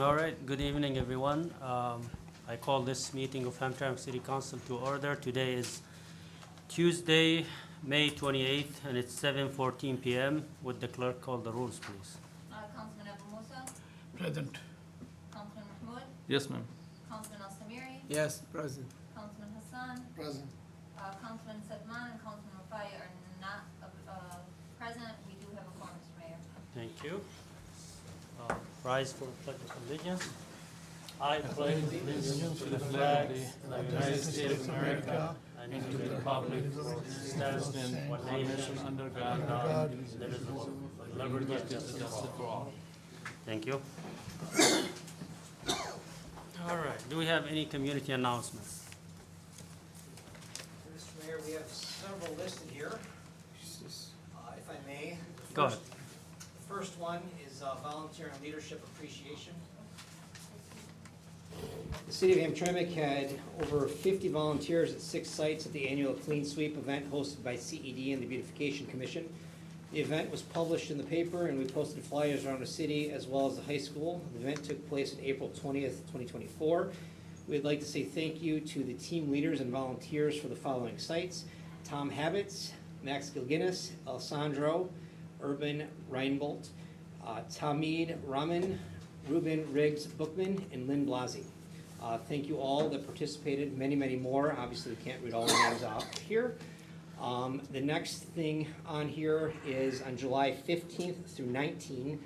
All right, good evening, everyone. I call this meeting of Hamtramck City Council to order. Today is Tuesday, May 28th, and it's 7:14 p.m. Would the clerk call the rules, please? Councilman Abu Musa, Present. Councilman Mahmoud, Yes, ma'am. Councilman Al Samiri, Yes, present. Councilman Hassan, Present. Councilman Sedman, and Councilman Rafai are not present. We do have a quorum, Mr. Mayor. Thank you. Rise for pledge of allegiance. I pledge allegiance to the flag of the United States of America and to the republic for which it stands one nation under God, indivisible, with liberty and justice for all. Thank you. All right, do we have any community announcements? Mr. Mayor, we have several listed here, if I may. Go ahead. The first one is volunteer and leadership appreciation. The city of Hamtramck had over 50 volunteers at 6 sites at the annual Clean Sweep event hosted by CED and the Beautification Commission. The event was published in the paper, and we posted flyers around the city as well as the high school. The event took place on April 20th, 2024. We'd like to say thank you to the team leaders and volunteers for the following sites: Tom Habitz, Max Gilguinness, Alessandro, Urban Reinbolt, Tamid Rahman, Ruben Riggs Bookman, and Lynn Blasi. Thank you all that participated, many, many more. Obviously, we can't read all the names out here. The next thing on here is on July 15th through 19th,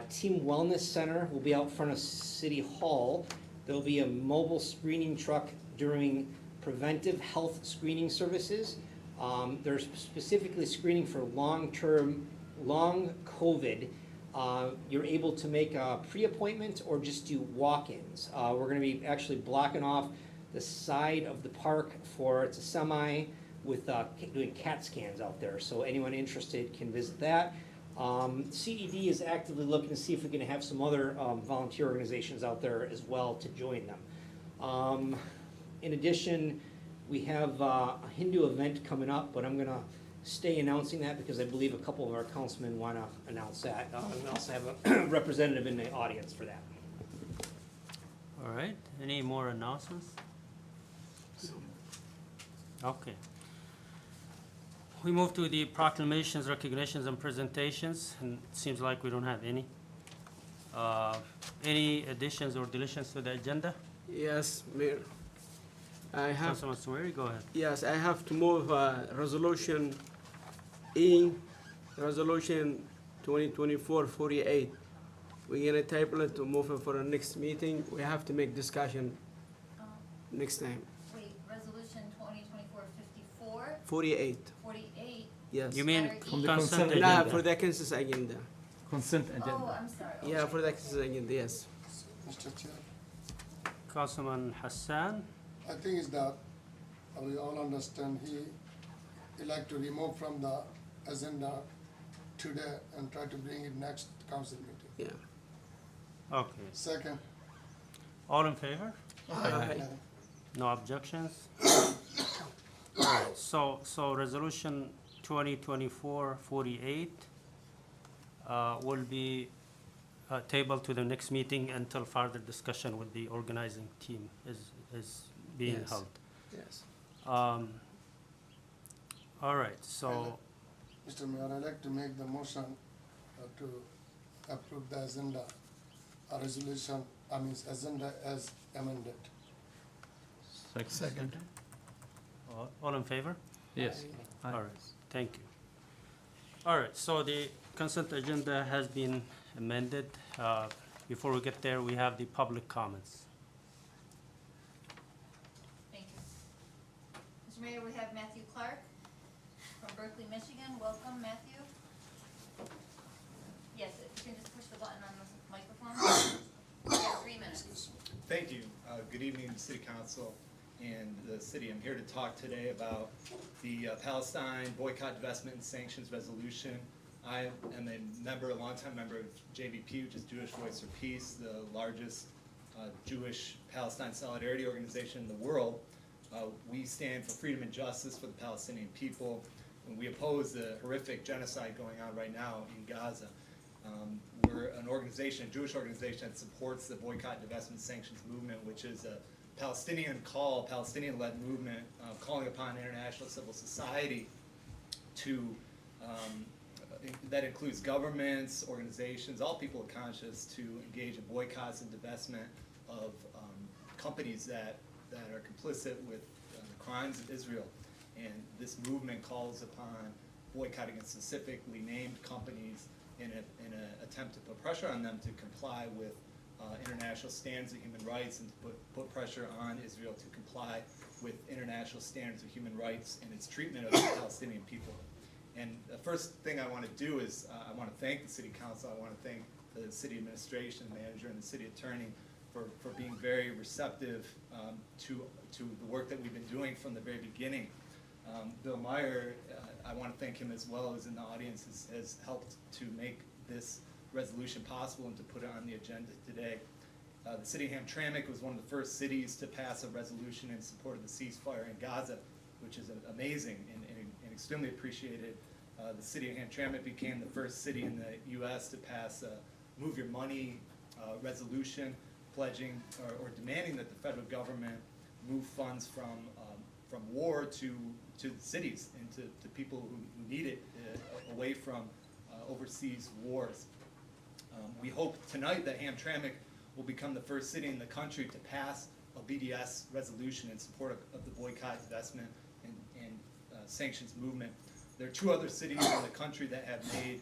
Team Wellness Center will be out front of City Hall. There'll be a mobile screening truck during preventive health screening services. They're specifically screening for long COVID. You're able to make a pre-appointment or just do walk-ins. We're gonna be actually blocking off the side of the park it's a semi with doing CAT scans out there. So anyone interested can visit that. CED is actively looking to see if we can have some other volunteer organizations out there as well to join them. In addition, we have a Hindu event coming up, but I'm gonna stay announcing that because I believe a couple of our councilmen wanna announce that. We also have a representative in the audience for that. All right, any more announcements? Okay. We move to the proclamations, recognitions, and presentations, and it seems like we don't have any. Any additions or deletions to the agenda? Yes, Mayor. Councilman Swery, go ahead. Yes, I have to move resolution E, resolution 2024-48. We're gonna table it to move it for the next meeting. We have to make discussion next time. Wait, resolution 2024-54, 48, 48. yes. You mean Letter E. consent Nah, for agenda? the consent agenda. Consent Oh, agenda. I'm sorry. Yeah, for the consent agenda, yes. Mr. Chair, Councilman Hassan? I think is that we all understand he like to remove from the agenda today and try to bring it next council meeting. Yeah. Okay. Second, All in favor? Aye. No objections? All right, so resolution 2024-48 will be tabled to the next meeting until further discussion with the organizing team is being Yes. held. Yes. All right, so, Mr. Mayor, I'd like to make the motion to approve the agenda, resolution, agenda as amended. Second. all in favor? Yes. Aye. All right, thank you. All right, so the consent agenda has been amended. Before we get there, we have the public comments. Thank you. Mr. Mayor, we have Matthew Clark from Berkeley, Michigan. Welcome, Matthew. Yes, if you can just push the button on the microphone. You have 3 minutes. Thank you. Good evening, City Council and the city. I'm here to talk today about the Palestine Boycott, Divestment, and Sanctions Resolution. I am a longtime member of JVP, which is Jewish Voice for Peace, the largest Jewish Palestine solidarity organization in the world. We stand for freedom and justice for the Palestinian people, and we oppose the horrific genocide going on right now in Gaza. we're an organization, a Jewish organization that supports the boycott, divestment, sanctions movement, which is a Palestinian-led movement calling upon international civil society to, that includes governments, organizations, all people of conscience, to engage in boycotts and divestment of companies that are complicit with the crimes of Israel. And this movement calls upon boycotting of specifically named companies in an attempt to put pressure on them to comply with international standards of human rights, and to put pressure on Israel to comply with international standards of human rights and its treatment of the Palestinian people. And the first thing I want to do is I want to thank the City Council. I want to thank the City Administration, Manager, and the City Attorney for being very receptive to the work that we've been doing from the very beginning. Bill Meyer, I want to thank him as well, as in the audience, has helped to make this resolution possible and to put it on the agenda today. The City of Hamtramck was one of the first cities to pass a resolution in support of the ceasefire in Gaza, which is amazing and extremely appreciated. The City of Hamtramck became the first city in the U.S. to pass a Move Your Money resolution, pledging or demanding that the federal government move funds from war to the cities and to people who need it, away from overseas wars. We hope tonight that Hamtramck will become the first city in the country to pass a BDS resolution in support of the boycott, divestment, and sanctions movement. There are 2 other cities in the country that have made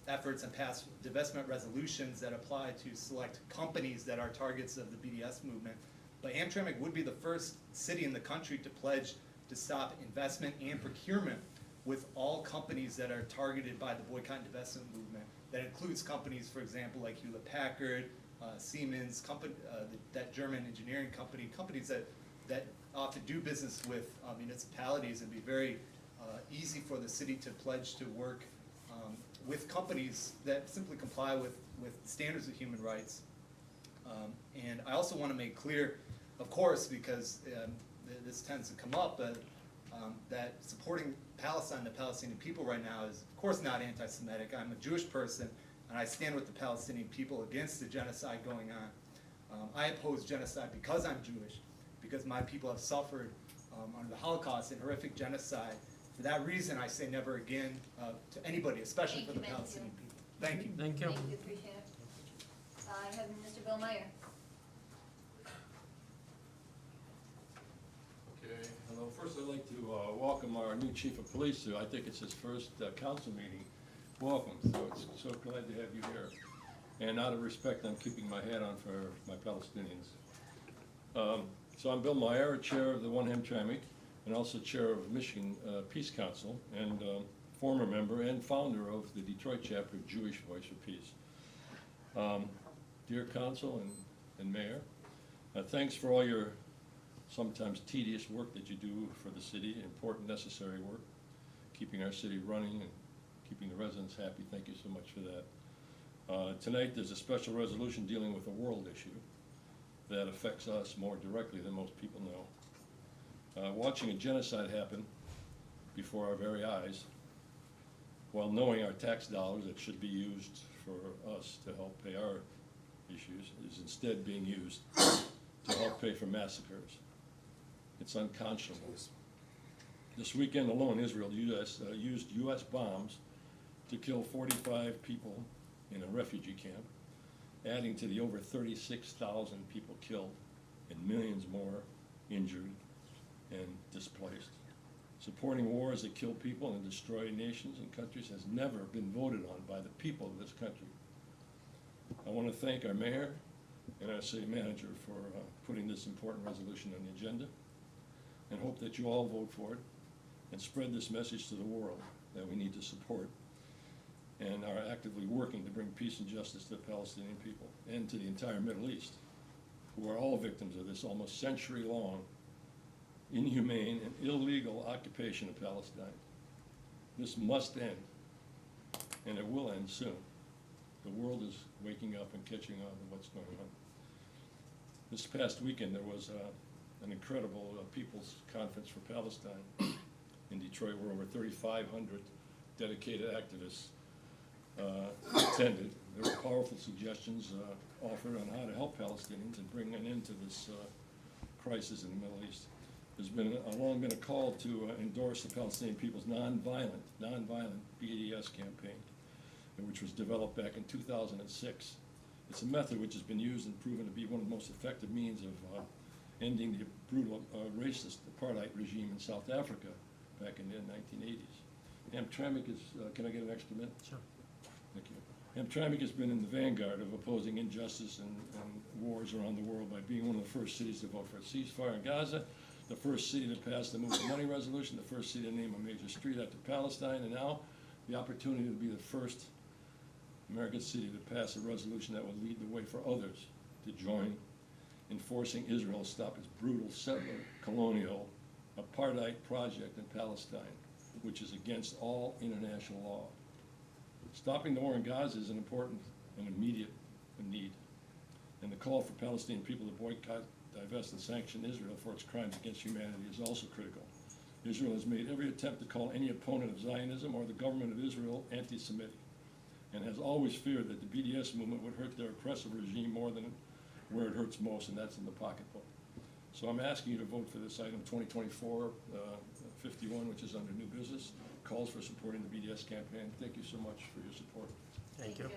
efforts and passed divestment resolutions that apply to select companies that are targets of the BDS movement. But Hamtramck would be the first city in the country to pledge to stop investment and procurement with all companies that are targeted by the boycott and divestment movement. That includes companies, for example, like Hewlett-Packard, Siemens, that German engineering company, companies that often do business with municipalities, and be very easy for the city to pledge to work with companies that simply comply with standards of human rights. And I also want to make clear, of course, because this tends to come up, that supporting Palestine, the Palestinian people right now, is of course not anti-Semitic. I'm a Jewish person, and I stand with the Palestinian people against the genocide going on. I oppose genocide because I'm Jewish, because my people have suffered under the Holocaust and horrific genocide. For that reason, I say never again to anybody, especially for the Palestinian people. Thank you. Thank you. Thank you, appreciate it. I have Mr. Bill Meyer. Okay, hello. First, I'd like to welcome our new chief of police. I think it's his first council meeting. Welcome. So it's so glad to have you here. And out of respect, I'm keeping my hat on for my Palestinians. So I'm Bill Meyer, chair of the One Hamtramck, and also chair of Michigan Peace Council, and former member and founder of the Detroit chapter of Jewish Voice for Peace. Dear council and mayor, thanks for all your sometimes tedious work that you do for the city, important, necessary work, keeping our city running and keeping the residents happy. Thank you so much for that. Tonight there's a special resolution dealing with a world issue that affects us more directly than most people know. Watching a genocide happen before our very eyes, while knowing our tax dollars that should be used for us to help pay our issues is instead being used to help pay for massacres. It's unconscionable. This weekend alone, Israel used U.S. bombs to kill 45 people in a refugee camp, adding to the over 36,000 people killed and millions more injured and displaced. Supporting wars that kill people and destroy nations and countries has never been voted on by the people of this country. I want to thank our mayor and our city manager for putting this important resolution on the agenda, and hope that you all vote for it and spread this message to the world that we need to support and are actively working to bring peace and justice to the Palestinian people and to the entire Middle East, who are all victims of this almost century-long inhumane and illegal occupation of Palestine. This must end, and it will end soon. The world is waking up and catching on to what's going on. This past weekend there was an incredible People's Conference for Palestine in Detroit, where over 3,500 dedicated activists attended. powerful suggestions offered on how to help Palestinians and bring an end to this crisis in the Middle East. There's long been a call to endorse the Palestinian people's nonviolent BDS campaign, which was developed back in 2006. It's a method which has been used and proven to be one of the most effective means of ending the brutal racist apartheid regime in South Africa back in the 1980s. Hamtramck is, can I get an extra minute? Sure. Thank you. Hamtramck has been in the vanguard of opposing injustice and wars around the world by being one of the first cities to vote for a ceasefire in Gaza, the first city to pass the Move the Money resolution, the first city to name a major street after Palestine, and now the opportunity to be the first American city to pass a resolution that would lead the way for others to join in forcing Israel to stop its brutal settler, colonial, apartheid project in Palestine, which is against all international law. Stopping the war in Gaza is an important and immediate need, and the call for Palestinian people to boycott, divest, and sanction Israel for its crimes against humanity is also critical. Israel has made every attempt to call any opponent of Zionism or the government of Israel anti-Semitic, and has always feared that the BDS movement would hurt their oppressive regime more than where it hurts most, and that's in the pocketbook. So I'm asking you to vote for this item 2024-51, which is under new business, calls for supporting the BDS campaign. Thank you so much for your support. Thank you.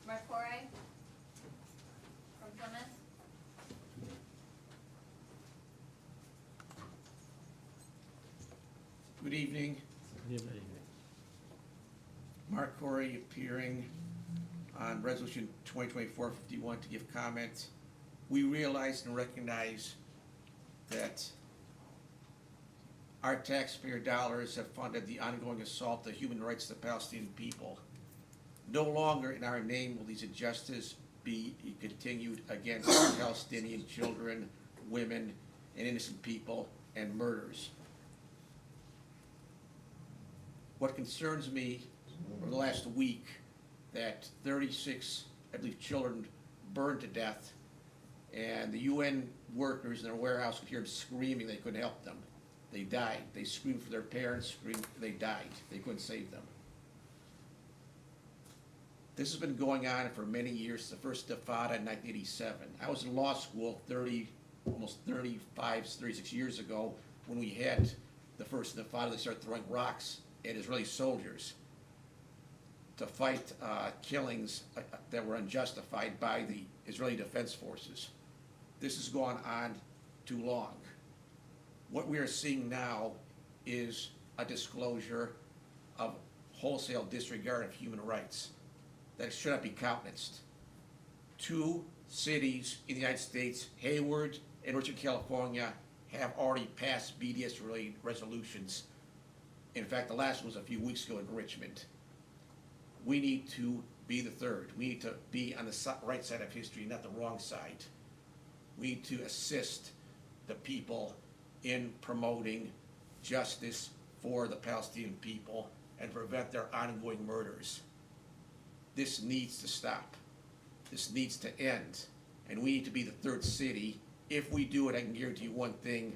Mark Corey from Plymouth. Good evening. Mark Corey appearing on Resolution 2024-51 to give comment. We realize and recognize that our taxpayer dollars have funded the ongoing assault on human rights of the Palestinian people. No longer in our name will these injustices be continued against Palestinian children, women, and innocent people, and murders. What concerns me over the last week, that 36, I believe, children burned to death, and the UN workers in their warehouse could hear them screaming. They couldn't help them. They died. They screamed for their parents, screamed, they died. They couldn't save them. This has been going on for many years, the first Intifada in 1987. I was in law school almost 35, 36 years ago when we had the first Intifada. They started throwing rocks at Israeli soldiers to fight killings that were unjustified by the Israeli Defense Forces. This has gone on too long. What we are seeing now is a disclosure of wholesale disregard of human rights that should not be countenanced. 2 cities in the United States, Hayward and Richmond, California, have already passed BDS-related resolutions. In fact, the last one was a few weeks ago in Richmond. We need to be the third. We need to be on the right side of history, not the wrong side. We need to assist the people in promoting justice for the Palestinian people and prevent their ongoing murders. This needs to stop. This needs to end. And we need to be the third city. If we do it, I can guarantee you one thing,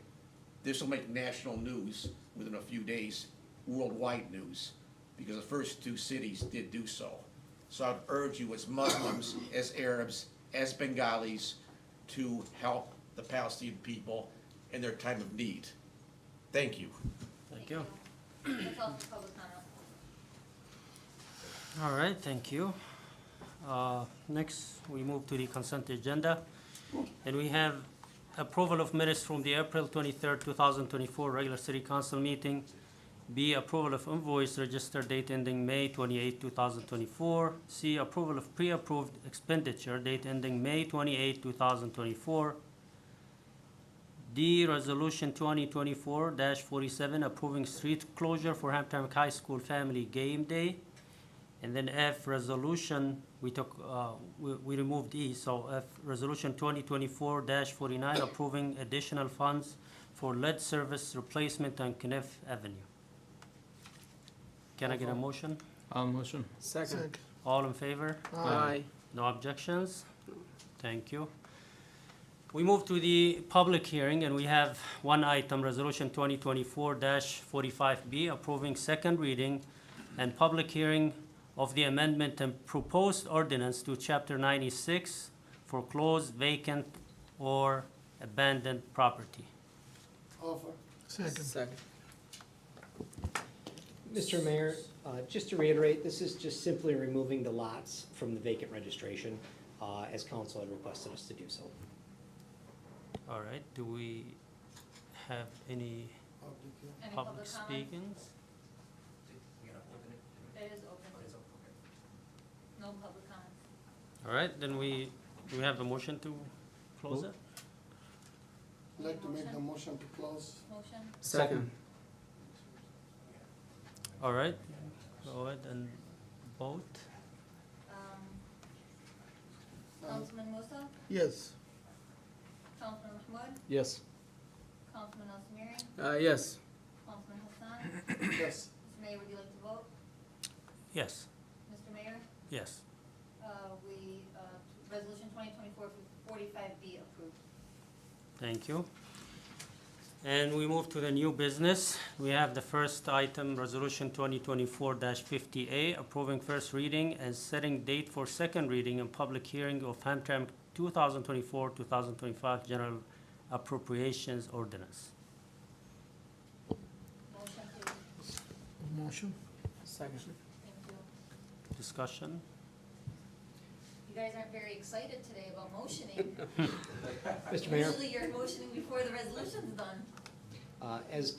this will make national news within a few days, worldwide news, because the first 2 cities did do so. So I'd urge you as Muslims, as Arabs, as Bengalis, to help the Palestinian people in their time of need. Thank you. Thank you. That's all for public comment. All right, thank you. Next, we move to the consent agenda. And we have approval of minutes from the April 23rd, 2024 regular city council meeting. B, approval of invoice register date ending May 28, 2024. C, approval of pre-approved expenditure date ending May 28, 2024. D, resolution 2024-47 approving street closure for Hamtramck High School family game day. And then F, resolution, we removed E, so F, resolution 2024-49 approving additional funds for lead service replacement on Kniff Avenue. Can I get a motion? I'll motion. Second. All in favor? Aye. No objections? Thank you. We move to the public hearing, and we have one item, resolution 2024-45B, approving second reading and public hearing of the amendment and proposed ordinance to Chapter 96, foreclosed, vacant, or abandoned property. Offer. Second. Mr. Mayor, just to reiterate, this is just simply removing the lots from the vacant registration, as council had requested us to do so. All right, do we have any Any public comment? speakings? It is open. No public comments. All right, then do we have a motion to close it? I'd like to make the motion to close. Motion? Second. All right, go ahead and vote. Councilman Musa, Yes. Councilman Mahmoud, Yes. Councilman Al Samiri, Yes. Councilman Hassan. Yes. Mr. Mayor, would you like to vote? Yes. Mr. Mayor, Yes. Resolution 2024-45B approved. Thank you. And we move to the new business. We have the first item, Resolution 2024-50A, approving first reading and setting date for second reading and public hearing of Hamtramck 2024-2025 General Appropriations Ordinance. Motion, please. Motion. Second. Thank you. Discussion? You guys aren't very excited today about motioning. Mr. Mayor? Usually you're motioning before the resolution's done. As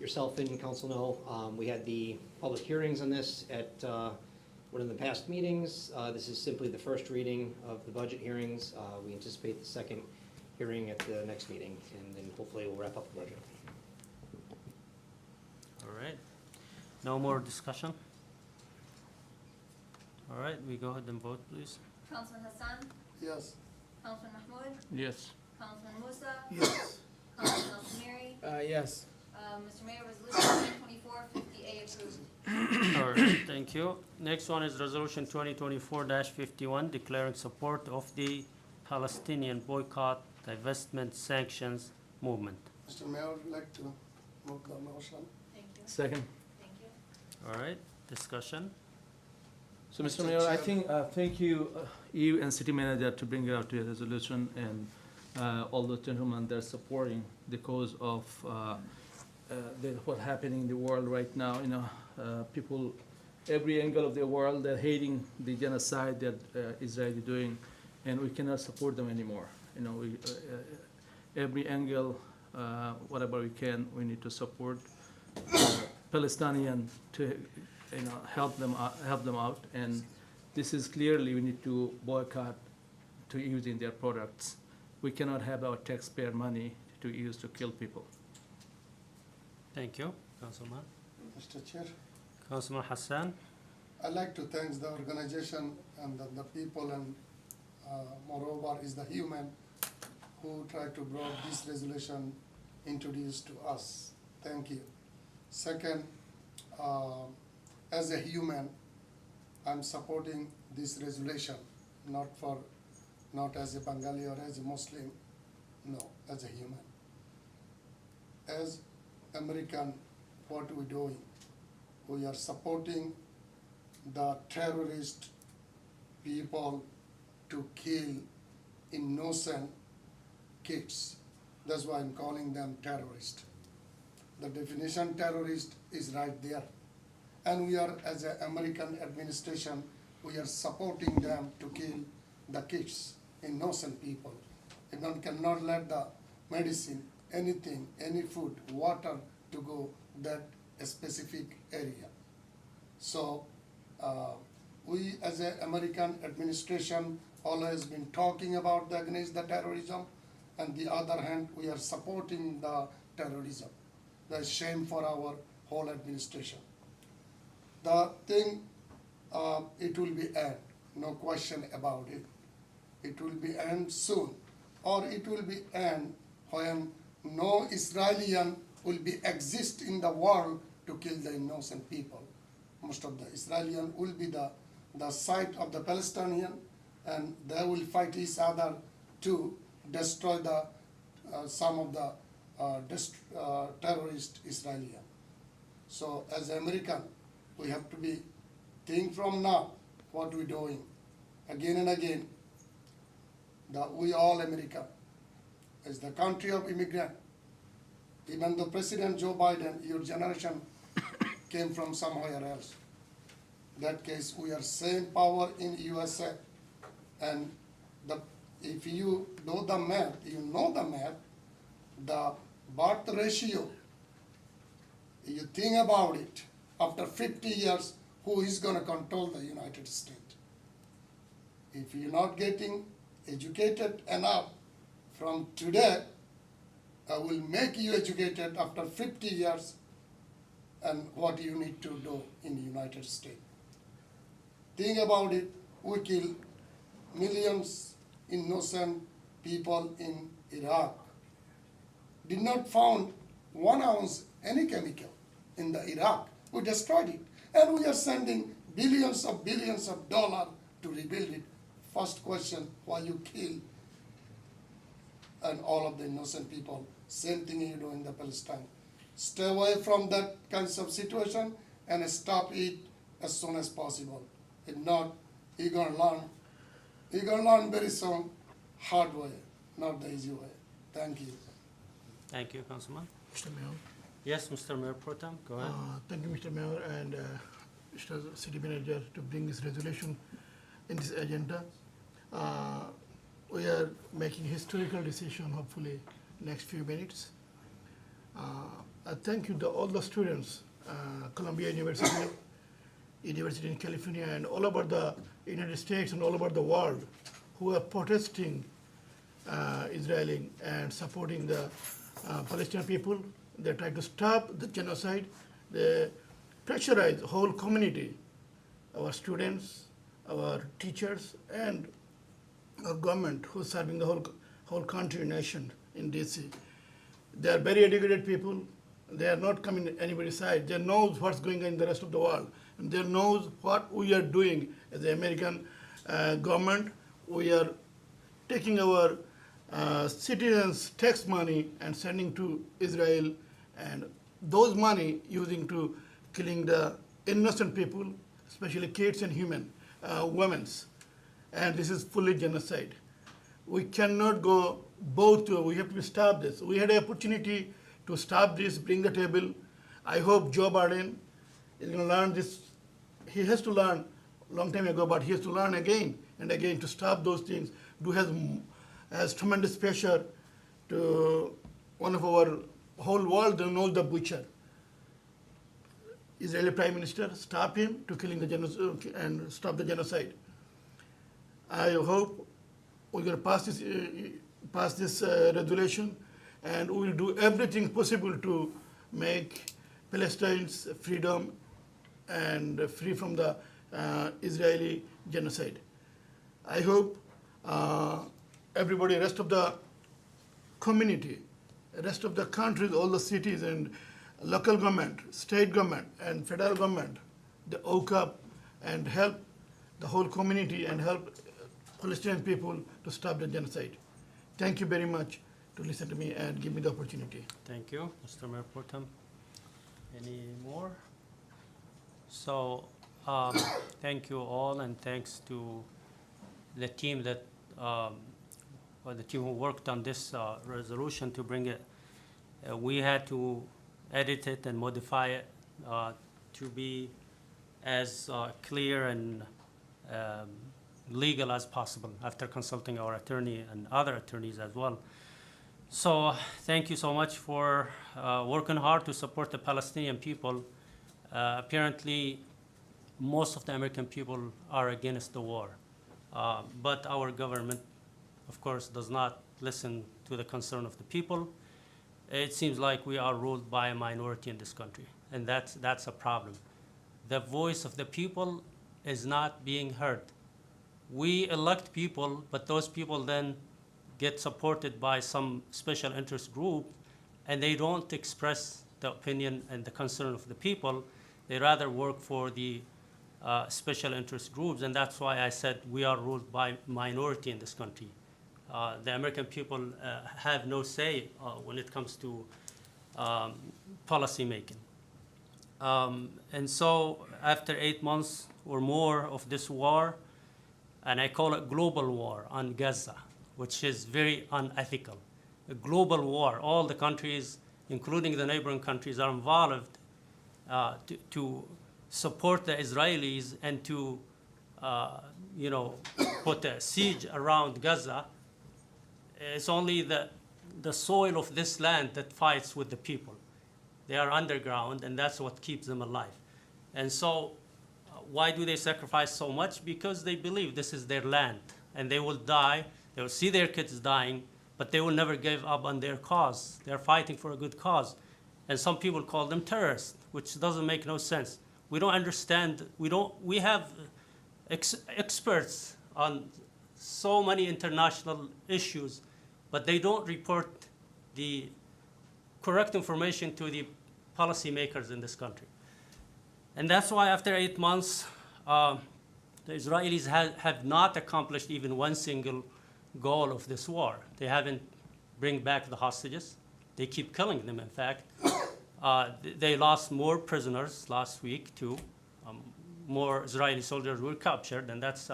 yourself and council know, we had the public hearings on this at one of the past meetings. This is simply the first reading of the budget hearings. We anticipate the second hearing at the next meeting, and then hopefully we'll wrap up the budget. All right. No more discussion? All right, we go ahead and vote, please. Councilman Hassan, Yes. Councilman Mahmoud, Yes. Councilman Musa, Yes. Councilman Al Samiri. Yes. Mr. Mayor, resolution 2024-50A approved. All right, thank you. Next one is Resolution 2024-51, declaring support of the Palestinian boycott, divestment, sanctions movement. Mr. Mayor, I'd like to move the motion. Thank you, Second. thank you. All right, discussion? So, Mr. Mayor, I think, thank you, you and city manager to bring it out to a resolution, and all the gentlemen that are supporting the cause of what's happening in the world right now. You know, people, every angle of the world, they're hating the genocide that Israel is doing, and we cannot support them anymore. You know, we, every angle, whatever we can, we need to support Palestinian to, you know, help them out. And this is clearly we need to boycott to using their products. We cannot have our taxpayer money to use to kill people. Thank you, Councilman. Mr. Chair, Councilman Hassan? I'd like to thank the organization and the people, and moreover is the human who tried to bring this resolution introduced to us. Thank you. Second, as a human, I'm supporting this resolution, not as a Bengali or as a Muslim, no, as a human. As American, what we doing? We are supporting the terrorist people to kill innocent kids. That's why I'm calling them terrorist. The definition terrorist is right there. And we are, as an American administration, we are supporting them to kill the kids, innocent people. One cannot let the medicine, anything, any food, water to go that specific area. So we as an American administration always been talking about the against the terrorism, and the other hand, we are supporting the terrorism. That's shame for our whole administration. The thing, it will be end, no question about it. It will be end soon, or it will be end when no Israelian will be exist in the world to kill the innocent people. Most of the Israelian will be the side of the Palestinian, and they will fight each other to destroy the some of the terrorist Israelian. So as American, we have to be think from now what we're doing, again and again, that we all America is the country of immigrant. Even the President Joe Biden, your generation came from somewhere else. That case, we are same power in USA. And if you know the math, the birth ratio, you think about it, after 50 years, who is gonna control the United States? If you're not getting educated enough from today, I will make you educated after 50 years and what you need to do in the United States. Think about it, we kill millions innocent people in Iraq. Did not found 1 ounce any chemical in the Iraq. We destroyed it. And we are sending billions of dollars to rebuild it. First question, why you kill and all of the innocent people? Same thing you do in the Palestine. Stay away from that kinds of situation and stop it as soon as possible. If not, you're gonna learn very soon, hard way, not the easy way. Thank you. Thank you, Councilman. Mr. Mayor. Yes, Mr. Mayor Pro Tem, go ahead. Thank you, Mr. Mayor, and Mr. City Manager to bring this resolution in this agenda. We are making historical decision, hopefully, next few minutes. I thank you to all the students, Columbia University, University in California, and all over the United States and all over the world who are protesting Israeli and supporting the Palestinian people. They try to stop the genocide. They pressurize the whole community, our students, our teachers, and our government who's serving the whole country, nation in DC. They are very educated people. They are not coming anybody's side. They know what's going on in the rest of the world. And they know what we are doing as the American government. We are taking our citizens' tax money and sending to Israel, and those money using to killing the innocent people, especially kids and women. And this is fully genocide. We cannot go both ways. We have to stop this. We had an opportunity to stop this, bring the table. I hope Joe Biden is going to learn this. He has to learn a long time ago, but he has to learn again and again to stop those things. Has tremendous pressure to one of our whole world that knows the butcher. Israeli Prime Minister, stop him to killing the genocide and stop the genocide. I hope we're going to pass this resolution, and we will do everything possible to make Palestine's freedom and free from the Israeli genocide. I hope everybody, rest of the community, rest of the countries, all the cities and local government, state government and federal government, they woke up and help the whole community and help Palestinian people to stop the genocide. Thank you very much to listen to me and give me the opportunity. Thank you, Mr. Mayor Pro Tem. Any more? So, thank you all, and thanks to the team the team who worked on this resolution to bring it. We had to edit it and modify it to be as clear and legal as possible after consulting our attorney and other attorneys as well. So thank you so much for working hard to support the Palestinian people. Apparently, most of the American people are against the war, but our government, of course, does not listen to the concern of the people. It seems like we are ruled by a minority in this country, and that's a problem. The voice of the people is not being heard. We elect people, but those people then get supported by some special interest group, and they don't express the opinion and the concern of the people. They rather work for the special interest groups, and that's why I said we are ruled by minority in this country. The American people have no say when it comes to policy making. And so after 8 months or more of this war, and I call it global war on Gaza, which is very unethical. A global war. All the countries, including the neighboring countries, are involved to support the Israelis and to, put a siege around Gaza. It's only the soil of this land that fights with the people. They are underground, and that's what keeps them alive. And so, why do they sacrifice so much? Because they believe this is their land, and they will die. They will see their kids dying, but they will never give up on their cause. They're fighting for a good cause. And some people call them terrorists, which doesn't make no sense. We don't understand. We have experts on so many international issues, but they don't report the correct information to the policymakers in this country. And that's why after 8 months, the Israelis have not accomplished even one single goal of this war. They haven't bring back the hostages. They keep killing them, in fact. They lost more prisoners last week, too. More Israeli soldiers were captured, and that's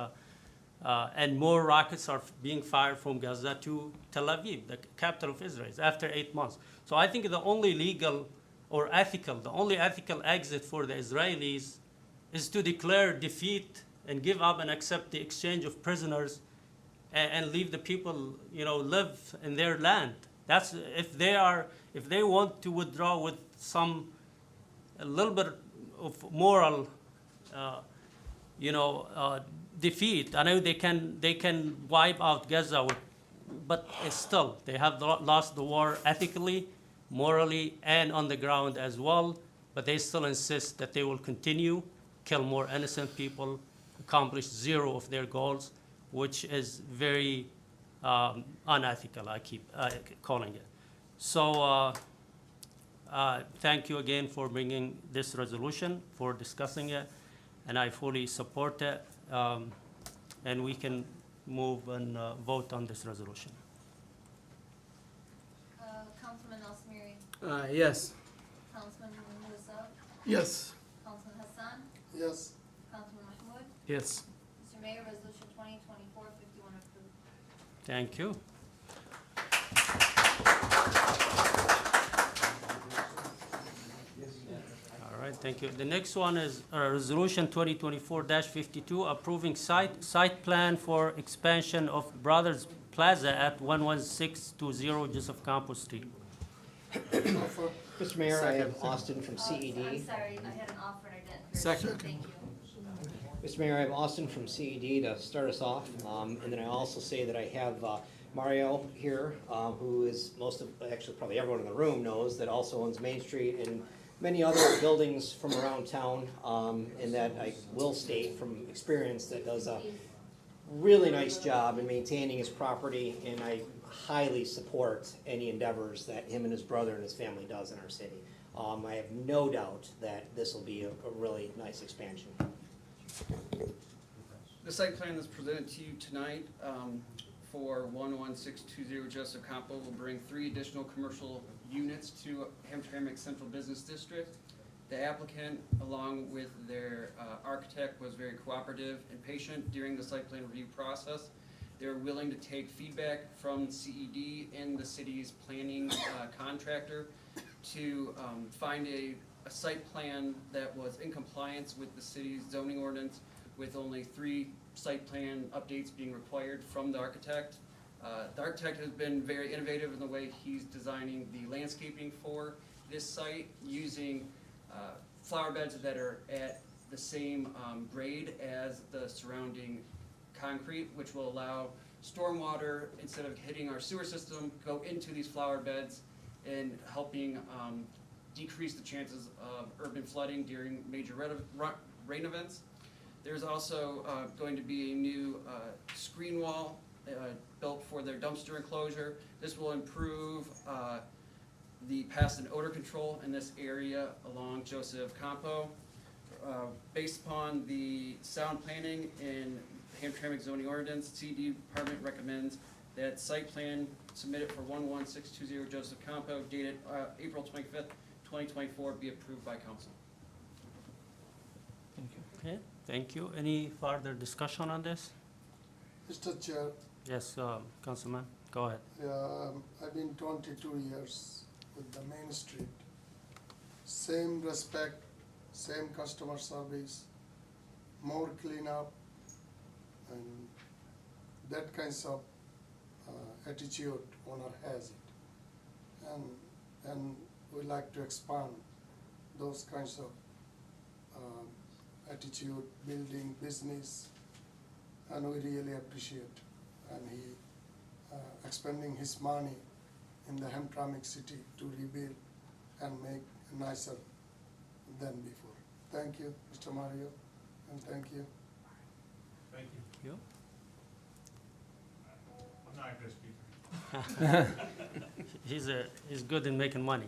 and more rockets are being fired from Gaza to Tel Aviv, the capital of Israel, after 8 months. So I think the only legal or ethical, the only ethical exit for the Israelis is to declare defeat and give up and accept the exchange of prisoners and leave the people, live in their land. That's if they want to withdraw with a little bit of moral, defeat. I know they can wipe out Gaza, but still they have lost the war ethically, morally, and on the ground as well. But they still insist that they will continue, kill more innocent people, accomplish zero of their goals, which is very unethical, I keep calling it. So thank you again for bringing this resolution, for discussing it, and I fully support it. And we can move and vote on this resolution. Councilman Al-Samiri, Yes. Councilman Musa, Yes. Councilman Hassan, Yes. Councilman Mahmoud. Yes. Mr. Mayor, Resolution 2024-51 approved. Thank you. All right, thank you. The next one is Resolution 2024-52, approving site plan for expansion of Brothers Plaza at 11620 Joseph Campos Street. Mr. Mayor, I have Austin from CED. I'm sorry, I had an offer and I didn't hear. Second. Thank you. Mr. Mayor, I have Austin from CED to start us off, and then I also say that I have Mario here, who is actually probably everyone in the room knows that also owns Main Street and many other buildings from around town, and that I will state from experience that does a really nice job in maintaining his property, and I highly support any endeavors that him and his brother and his family does in our city. I have no doubt that this will be a really nice expansion. The site plan that's presented to you tonight for 11620 Joseph Campo will bring 3 additional commercial units to Hamtramck Central Business District. The applicant, along with their architect, was very cooperative and patient during the site plan review process. They were willing to take feedback from CED and the city's planning contractor to find a site plan that was in compliance with the city's zoning ordinance, with only 3 site plan updates being required from the architect. The architect has been very innovative in the way he's designing the landscaping for this site, using flower beds that are at the same grade as the surrounding concrete, which will allow stormwater, instead of hitting our sewer system, go into these flower beds and helping decrease the chances of urban flooding during major rain events. There's also going to be a new screen wall built for their dumpster enclosure. This will improve the pest and odor control in this area along Joseph Campo. Based upon the sound planning in Hamtramck zoning ordinance, CED department recommends that site plan submitted for 11620 Joseph Campo, dated April 25th, 2024, be approved by council. Thank Okay, thank you. Any further discussion on this? Mr. Chair, Yes, Councilman, go ahead. I've been 22 years with the Main Street. Same respect, same customer service, more cleanup, and that kinds of attitude owner has it. And we like to expand those kinds of attitude, building business, and we really appreciate. And he expending his money in the Hamtramck city to rebuild and make nicer than before. Thank you, Mr. Mario, and thank you. Thank you. You? I'm not a good speaker. He's good in making money.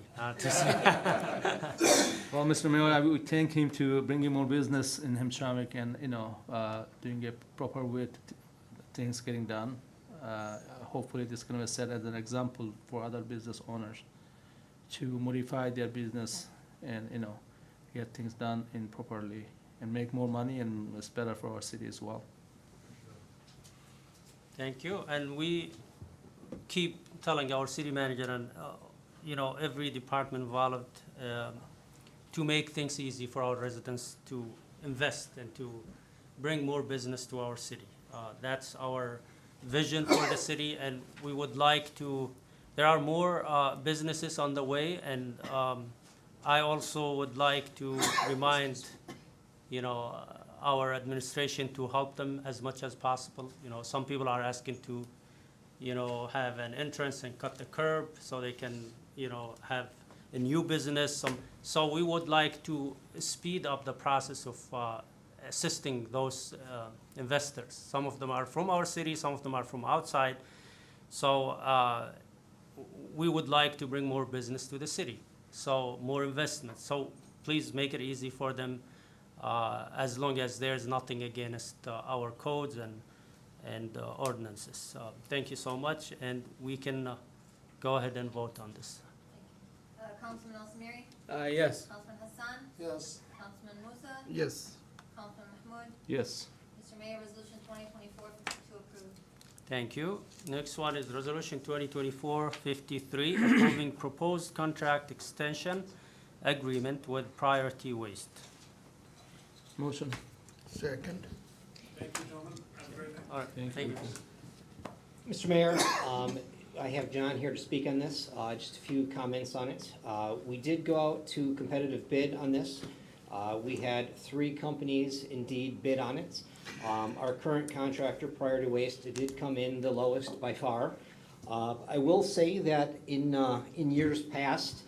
Well, Mr. Mayor, I would thank him to bring in more business in Hamtramck and, doing a proper way to things getting done. Hopefully this can be set as an example for other business owners to modify their business and, get things done in properly and make more money, and it's better for our city as well. Thank you. And we keep telling our city manager and, every department involved to make things easy for our residents to invest and to bring more business to our city. That's our vision for the city, and we would like to, there are more businesses on the way, and I also would like to remind, our administration to help them as much as possible. Some people are asking to, have an entrance and cut the curb so they can, have a new business. So we would like to speed up the process of assisting those investors. Some of them are from our city, some of them are from outside. So we would like to bring more business to the city, so more investment. So please make it easy for them, as long as there's nothing against our codes and ordinances. Thank you so much, and we can go ahead and vote on this. Councilman Al Samiri, Yes. Councilman Hassan, Yes, Councilman Musa, Yes. Councilman Mahmoud. Yes. Mr. Mayor, Resolution 2024-52 approved. Thank you. Next one is Resolution 2024-53, approving proposed contract extension agreement with Priority Waste. Motion. Second. Thank you, gentlemen. Have a great night. All right, thank you. Mr. Mayor, I have John here to speak on this, just a few comments on it. We did go out to competitive bid on this. We had 3 companies indeed bid on it. Our current contractor, Priority Waste, did come in the lowest by far. I will say that in years past,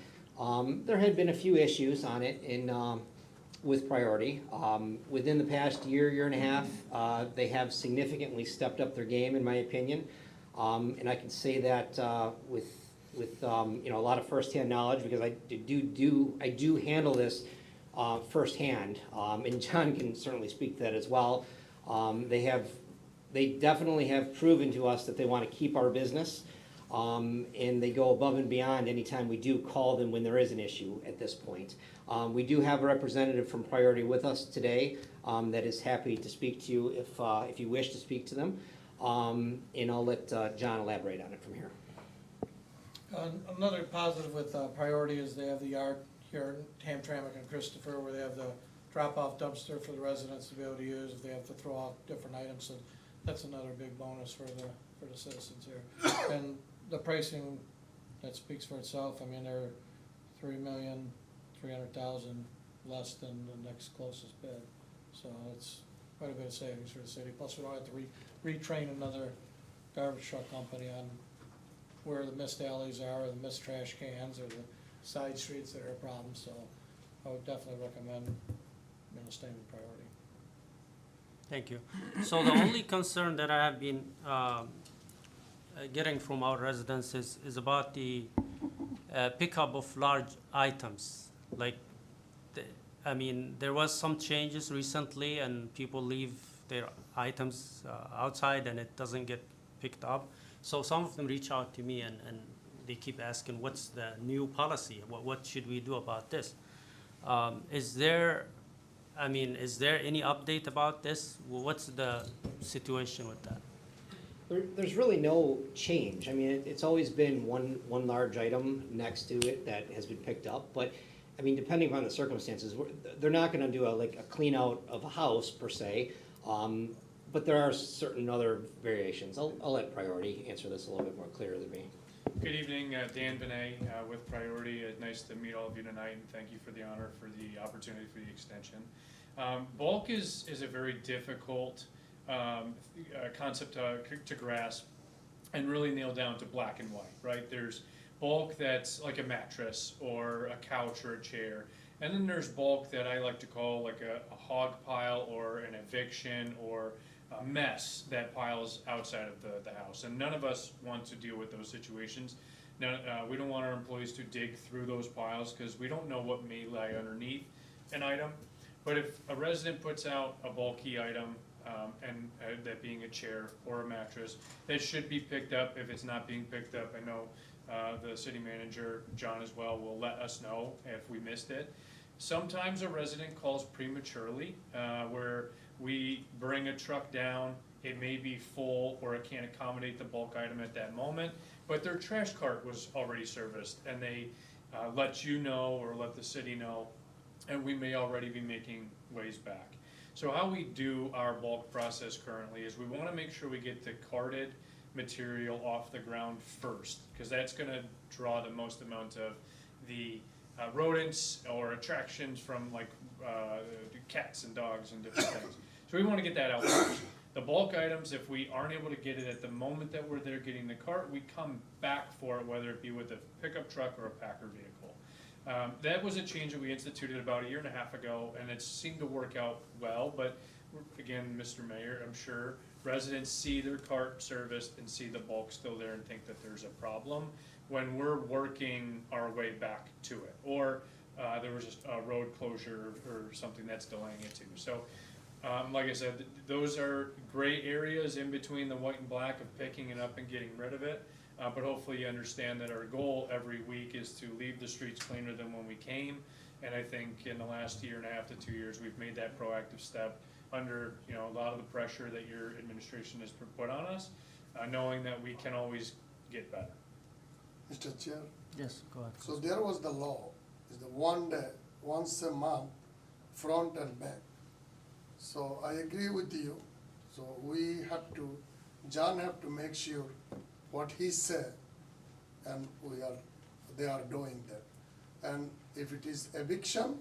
there had been a few issues on it with Priority. Within the past year and a half, they have significantly stepped up their game, in my opinion. And I can say that with a lot of firsthand knowledge, because I do handle this firsthand, and John can certainly speak to that as well. They definitely have proven to us that they want to keep our business, and they go above and beyond anytime we do call them when there is an issue at this point. We do have a representative from Priority with us today that is happy to speak to you if you wish to speak to them. And I'll let John elaborate on it from here. Another positive with Priority is they have the yard here in Hamtramck and Christopher, where they have the drop-off dumpster for the residents to be able to use if they have to throw out different items. So that's another big bonus for the citizens here. And the pricing, that speaks for itself. I mean, they're $3,300,000 less than the next closest bid. So it's quite a bit of savings for the city. Plus, we don't have to retrain another garbage truck company on where the missed alleys are, or the missed trash cans, or the side streets that are a problem. So I would definitely recommend, staying with Priority. Thank you. So the only concern that I have been getting from our residents is about the pickup of large items. Like, there was some changes recently, and people leave their items outside, and it doesn't get picked up. So some of them reach out to me, and they keep asking, what's the new policy? What should we do about this? Is there I mean, is there any update about this? What's the situation with that? There's really no change. I mean, it's always been one large item next to it that has been picked up, but, I mean, depending upon the circumstances, they're not gonna do like a clean out of a house per se, but there are certain other variations. I'll let Priority answer this a little bit more clear than me. Good evening, Dan Benet with Priority. Nice to meet all of you tonight, and thank you for the honor, for the opportunity for the extension. Bulk is a very difficult concept to grasp and really nail down to black and white, right? There's bulk that's like a mattress or a couch or a chair, and then there's bulk that I like to call like a hog pile or an eviction or a mess that piles outside of the house, and none of us want to deal with those situations. Now, we don't want our employees to dig through those piles because we don't know what may lie underneath an item. But if a resident puts out a bulky item, and that being a chair or a mattress, that should be picked up. If it's not being picked up, I know the city manager, John as well, will let us know if we missed it. Sometimes a resident calls prematurely, where we bring a truck down, it may be full or it can't accommodate the bulk item at that moment, but their trash cart was already serviced and they let you know or let the city know, and we may already be making ways back. So how we do our bulk process currently is we want to make sure we get the carted material off the ground first, because that's going to draw the most amount of the rodents or attractions from like cats and dogs and different things. So we want to get that out first. The bulk items, if we aren't able to get it at the moment that we're there getting the cart, we come back for it, whether it be with a pickup truck or a packer vehicle. That was a change that we instituted about 1.5 years ago, and it seemed to work out well, but again, Mr. Mayor, I'm sure residents see their cart serviced and see the bulk still there and think that there's a problem when we're working our way back to it, or there was just a road closure or something that's delaying it too. So, like I said, those are gray areas in between the white and black of picking it up and getting rid of it. But hopefully you understand that our goal every week is to leave the streets cleaner than when we came. And I think in the last 1.5 to 2 years, we've made that proactive step under, you know, a lot of the pressure that your administration has put on us, knowing that we can always get better. Mr. Chair, Yes, go ahead. so there was the law, is the 1 day, once a month, front and back. So I agree with you. So we have to, John have to make sure what he said, and they are doing that. And if it is eviction,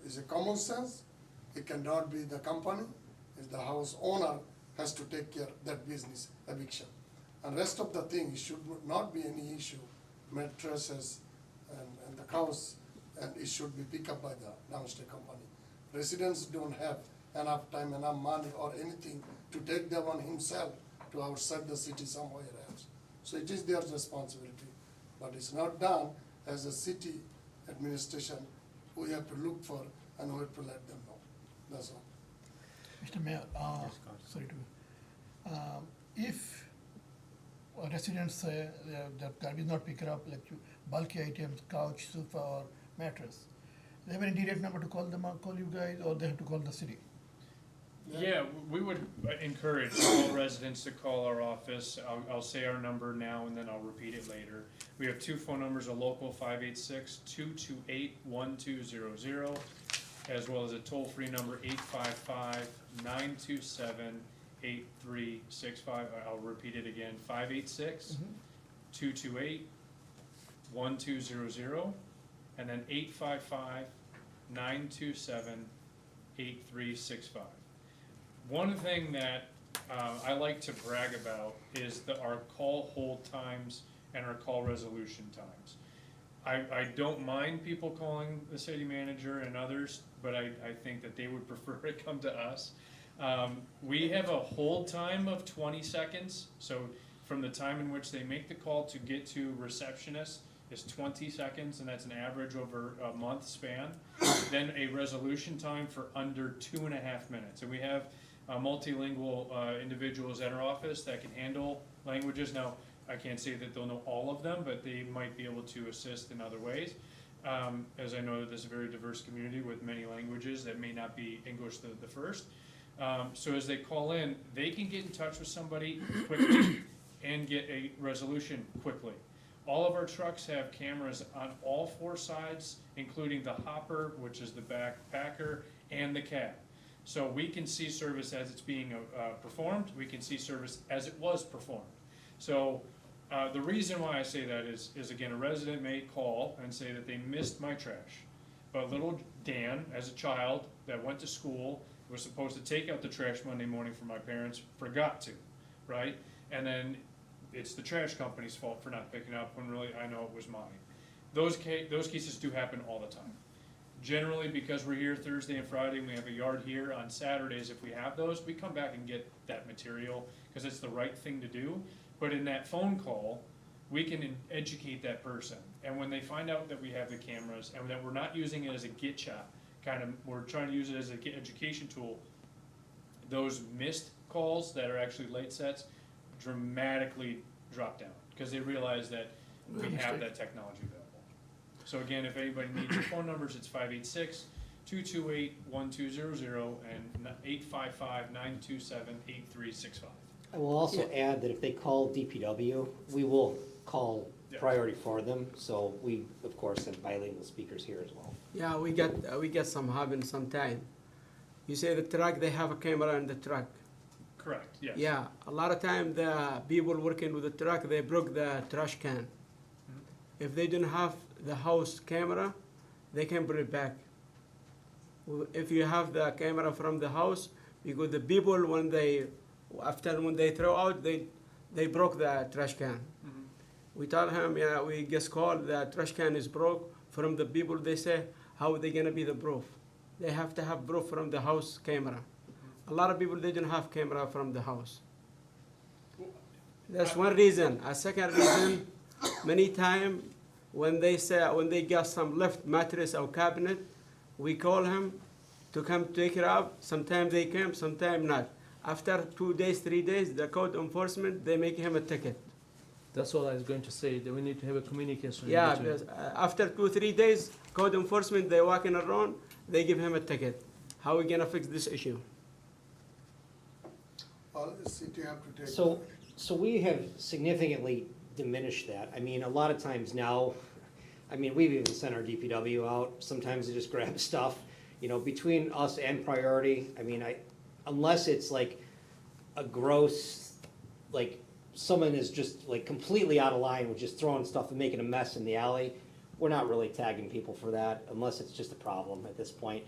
is a common sense, it cannot be the company, if the house owner has to take care of that business, eviction. And rest of the thing, it should not be any issue, mattresses and the house, and it should be picked up by the downstairs company. Residents don't have enough time, enough money or anything to take them on himself to outside the city somewhere else. So it is their responsibility, but it's not done as a city administration. We have to look for and we have to let them know. That's all. Mr. Mayor, sorry to, if residents say that garbage is not picked up, like bulky items, couch, sofa, or mattress, they have any direct number to call them, or call you guys, or they have to call the city? Yeah, we would encourage all residents to call our office. I'll say our number now and then I'll repeat it later. We have 2 phone numbers, a local 586-228-1200, as well as a toll-free number 855-927-8365. I'll repeat it again, 586-228-1200, and then 855-927-8365. One thing that I like to brag about is our call hold times and our call resolution times. I don't mind people calling the city manager and others, but I think that they would prefer to come to us. We have a hold time of 20 seconds, so from the time in which they make the call to get to receptionist is 20 seconds, and that's an average over a month span. Then a resolution time for under 2.5 minutes, and we have multilingual individuals at our office that can handle languages. Now, I can't say that they'll know all of them, but they might be able to assist in other ways. as I know that this is a very diverse community with many languages that may not be English the first. So as they call in, they can get in touch with somebody quickly and get a resolution quickly. All of our trucks have cameras on all 4 sides, including the hopper, which is the backpacker, and the cab. So we can see service as it's being performed. We can see service as it was performed. So the reason why I say that is again, a resident may call and say that they missed my trash. But little Dan, as a child that went to school, was supposed to take out the trash Monday morning for my parents, forgot to, right? And then it's the trash company's fault for not picking up when really I know it was mine. Those cases do happen all the time. Generally, because we're here Thursday and Friday, and we have a yard here on Saturdays, if we have those, we come back and get that material because it's the right thing to do. But in that phone call, we can educate that person. And when they find out that we have the cameras and that we're not using it as a getcha, we're trying to use it as an education tool, those missed calls that are actually late sets dramatically drop down because they realize that we have that technology available. So again, if anybody needs the phone numbers, it's 586-228-1200 and 855-927-8365. I will also add that if they call DPW, we will call priority for them, so we, of course, have bilingual speakers here as well. Yeah, we get some happen sometime. You say the truck, they have a camera in the truck. Correct, yes. Yeah, a lot of time the people working with the truck, they broke the trash can. If they don't have the house camera, they can bring it back. If you have the camera from the house, because the people when they throw out, they broke the trash can. We told him, yeah, we just called, the trash can is broke. From the people, they say, how are they gonna be the proof? They have to have proof from the house camera. A lot of people, they don't have camera from the house. That's one reason. A second reason, many times when they get some left mattress or cabinet, we call him to come take it out. Sometimes they come, sometimes not. After 2 days, 3 days, the code enforcement, they make him a ticket. That's what I was going to say, that we need to have a communication. Yeah, between. because, after 2-3 days, code enforcement, they walking around, they give him a ticket. How are we gonna fix this issue? Well, the city have to take. So we have significantly diminished that. I mean, a lot of times now, I mean, we've even sent our DPW out, sometimes they just grab stuff, you know, between us and priority. I mean, unless it's like a gross, like, someone is just like completely out of line with just throwing stuff and making a mess in the alley, we're not really tagging people for that unless it's just a problem at this point.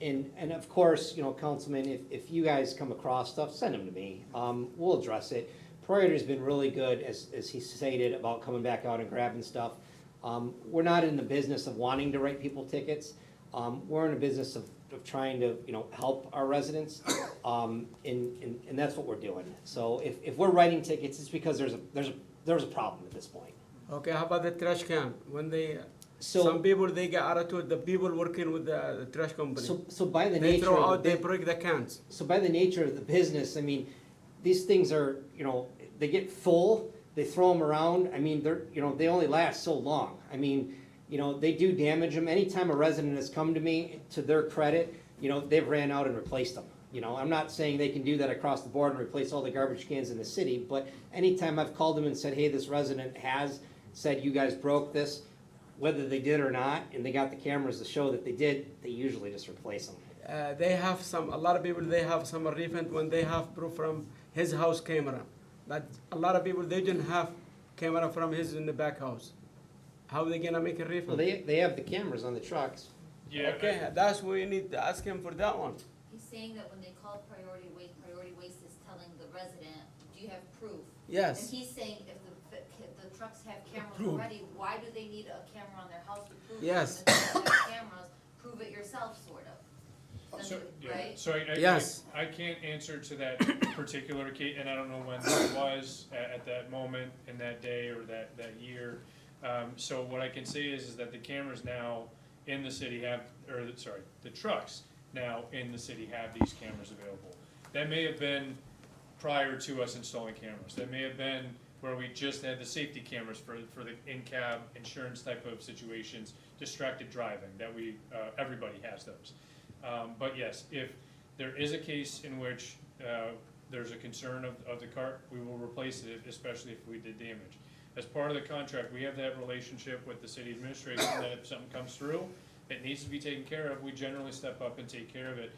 And of course, you know, Councilman, if you guys come across stuff, send them to me. We'll address it. Priority's been really good, as he stated, about coming back out and grabbing stuff. We're not in the business of wanting to write people tickets. We're in a business of trying to, you know, help our residents, and that's what we're doing. So if we're writing tickets, it's because there's a problem at this point. Okay, how about the trash can? When some people, they get attitude, the people working with the trash company. So by the they nature throw of out, they break the cans. So by the nature of the business, I mean, these things are, you know, they get full, they throw them around. I mean, they only last so long. I mean, you know, they do damage them. Anytime a resident has come to me, to their credit, you know, they've ran out and replaced them. You know, I'm not saying they can do that across the board and replace all the garbage cans in the city, but anytime I've called them and said, hey, this resident has said you guys broke this, whether they did or not, and they got the cameras to show that they did, they usually just replace them. They have a lot of people, they have some refund when they have proof from his house camera. But a lot of people, they didn't have camera from his in the back house. How are they gonna make a refund? Well, they have the cameras on the trucks. Yeah. Okay, that's what we need to ask him for that one. He's saying that when they call Priority Waste is telling the resident, do you have proof? Yes. And he's saying if the trucks have cameras already, why do they need a camera on their house to prove it? Yes. If the trucks have cameras, prove it yourself, sort of. So, yeah, Right? so Yes. I can't answer to that particular case, and I don't know when that was at that moment, in that day, or that year. So what I can say is that the cameras now in the city the trucks now in the city have these cameras available. That may have been prior to us installing cameras. That may have been where we just had the safety cameras for the in-cab insurance type of situations, distracted driving, that we, everybody has those. But yes, if there is a case in which there's a concern of the cart, we will replace it, especially if we did damage. As part of the contract, we have that relationship with the city administration that if something comes through, it needs to be taken care of, we generally step up and take care of it,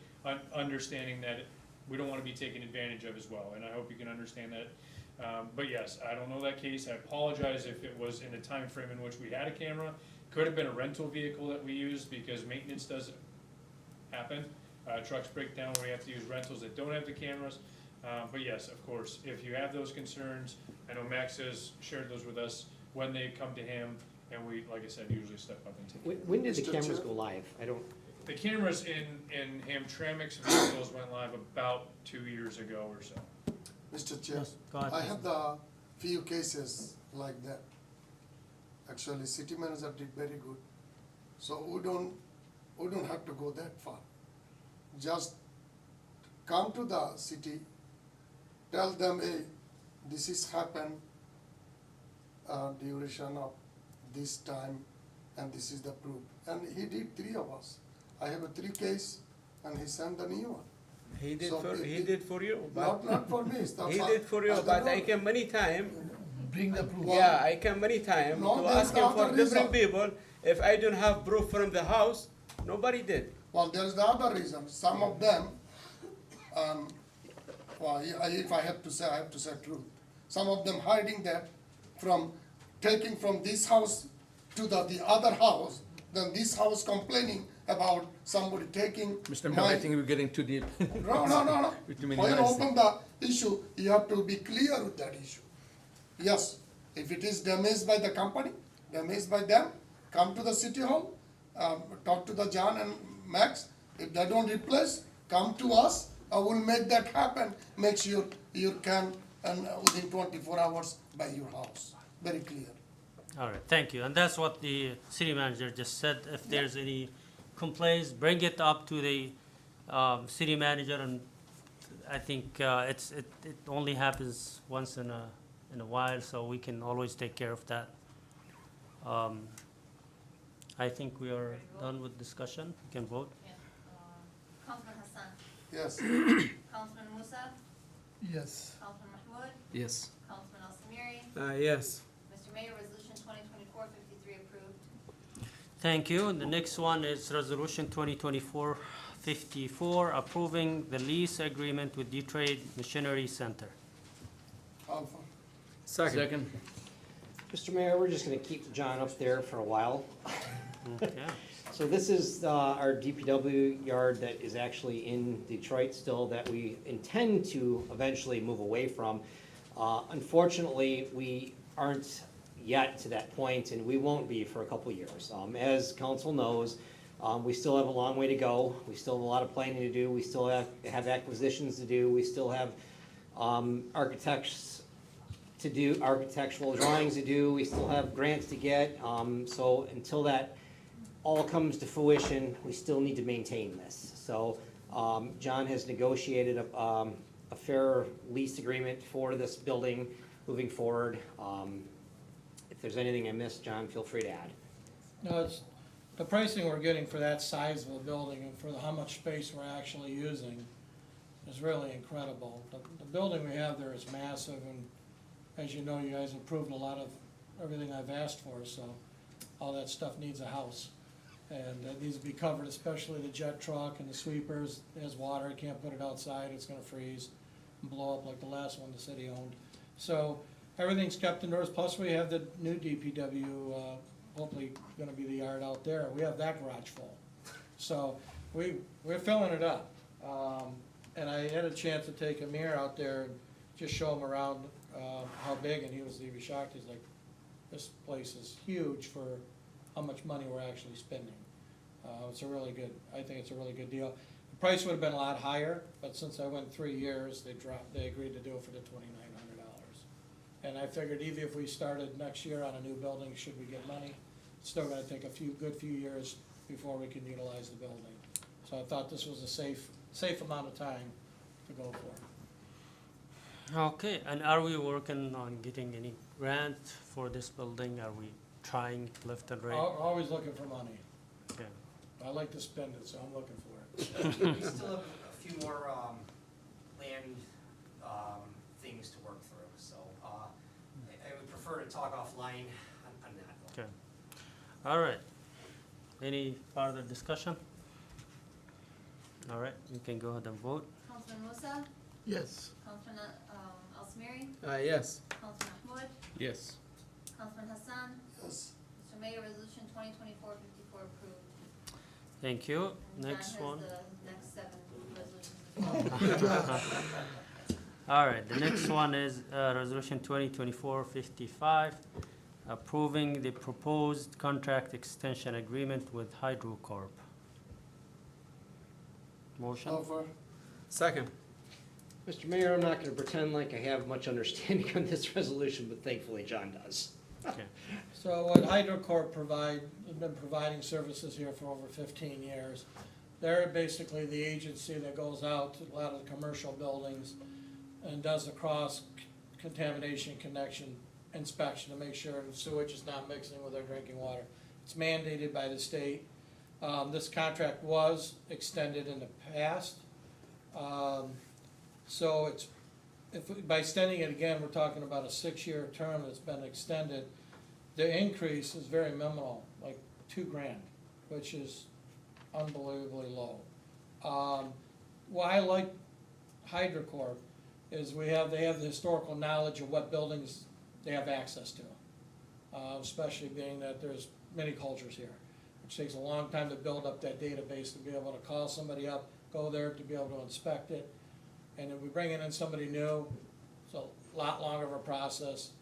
understanding that we don't want to be taken advantage of as well, and I hope you can understand that. But yes, I don't know that case. I apologize if it was in a time frame in which we had a camera. Could have been a rental vehicle that we used because maintenance does happen. Trucks break down where we have to use rentals that don't have the cameras. But yes, of course, if you have those concerns, I know Max has shared those with us when they come to him, and we, like I said, usually step up and take care of it. When did the cameras go live? I don't, The cameras in Hamtramck's vehicles went live about 2 years ago or so. Mr. Chair, Yes, go ahead. I have the few cases like that. Actually, city manager did very good. So we don't have to go that far. Just come to the city, tell them, hey, this is happened duration of this time, and this is the proof. And he did 3 of us. I have a 3 case, and he sent the new one. He did So he did for you, but Not for me. It's the he fa- did for you, don't but I know. came many time. Bring the proof. Yeah, I came many time No, to there's ask him for other different reason. people. If I don't have proof from the house, nobody did. Well, there's the other reason. Some of them, well, if I have to say truth. Some of them hiding that from taking from this house to the other house, then this house complaining about somebody taking Mr. Mayor, I my. think we're getting too deep. No. With too many When you eyes. open the issue, you have to be clear with that issue. Yes, if it is damaged by the company, damaged by them, come to the city hall, talk to the John and Max. If they don't replace, come to us. I will make that happen. Make sure you can, and within 24 hours by your house. Very clear. All right, thank you. And that's what the city manager just said. If there's any complaints, bring it up to the city manager, and I think it only happens once in a while, so we can always take care of that. I think we are done with discussion. We can vote. Yeah. Councilman Hassan, Yes. Councilman Musa, Yes. Councilman Mahmoud, Yes. Councilman Al Samiri. Yes. Mr. Mayor, resolution 2024-53 approved. Thank you. And the next one is Resolution 2024-54, approving the lease agreement with Detroit Missionary Center. Alpha. Second. Mr. Mayor, we're just gonna keep John up there for a while. Okay. So this is our DPW yard that is actually in Detroit still that we intend to eventually move away from. Unfortunately, we aren't yet to that point, and we won't be for a couple years. As council knows, we still have a long way to go. We still have a lot of planning to do. We still have acquisitions to do. We still have architects to do, architectural drawings to do. We still have grants to get. So until that all comes to fruition, we still need to maintain this. So John has negotiated a fair lease agreement for this building moving forward. If there's anything I missed, John, feel free to add. No, it's, the pricing we're getting for that size of a building and for how much space we're actually using is really incredible. The building we have there is massive, and as you know, you guys improved a lot of everything I've asked for, so all that stuff needs a house. And it needs to be covered, especially the jet truck and the sweepers. It has water, can't put it outside, it's gonna freeze and blow up like the last one the city owned. So everything's kept indoors, plus we have the new DPW, hopefully gonna be the yard out there. We have that garage full. So we're filling it up. And I had a chance to take Amir out there and just show him around how big, and he was shocked. He's like, this place is huge for how much money we're actually spending. It's a really good, I think it's a really good deal. The price would have been a lot higher, but since I went 3 years, they agreed to do it for the $2,900. And I figured even if we started next year on a new building, should we get money, it's still gonna take a good few years before we can utilize the building. So I thought this was a safe amount of time to go for. Okay, and are we working on getting any grant for this building? Are we trying left and right? Always looking for money. Okay. I like to spend it, so I'm looking for it. We still have a few more, land, things to work through, so, I would prefer to talk offline on that. Okay. All right. Any further discussion? All right, you can go ahead and vote. Councilman Musa, Yes. Councilman Al-Samiri, Yes. Councilman Mahmoud, Yes. Councilman Hassan. Yes. Mr. Mayor, resolution 2024-54 approved. Thank you. And Next John one. has the next 7 resolutions as well. All right, the next one is Resolution 2024-55, approving the proposed contract extension agreement with HydroCorp. Motion? Offer. Second. Mr. Mayor, I'm not gonna pretend like I have much understanding on this resolution, but thankfully John does. Okay. So what HydroCorp provide, has been providing services here for over 15 years. They're basically the agency that goes out to a lot of the commercial buildings and does the cross contamination connection inspection to make sure the sewage is not mixing with their drinking water. It's mandated by the state. This contract was extended in the past. So it's, by extending it again, we're talking about a 6-year term that's been extended. The increase is very minimal, like $2,000, which is unbelievably low. Why I like HydroCorp is they have the historical knowledge of what buildings they have access to. Especially being that there's many cultures here, which takes a long time to build up that database to be able to call somebody up, go there to be able to inspect it. And if we bring in somebody new, it's a lot longer of a process,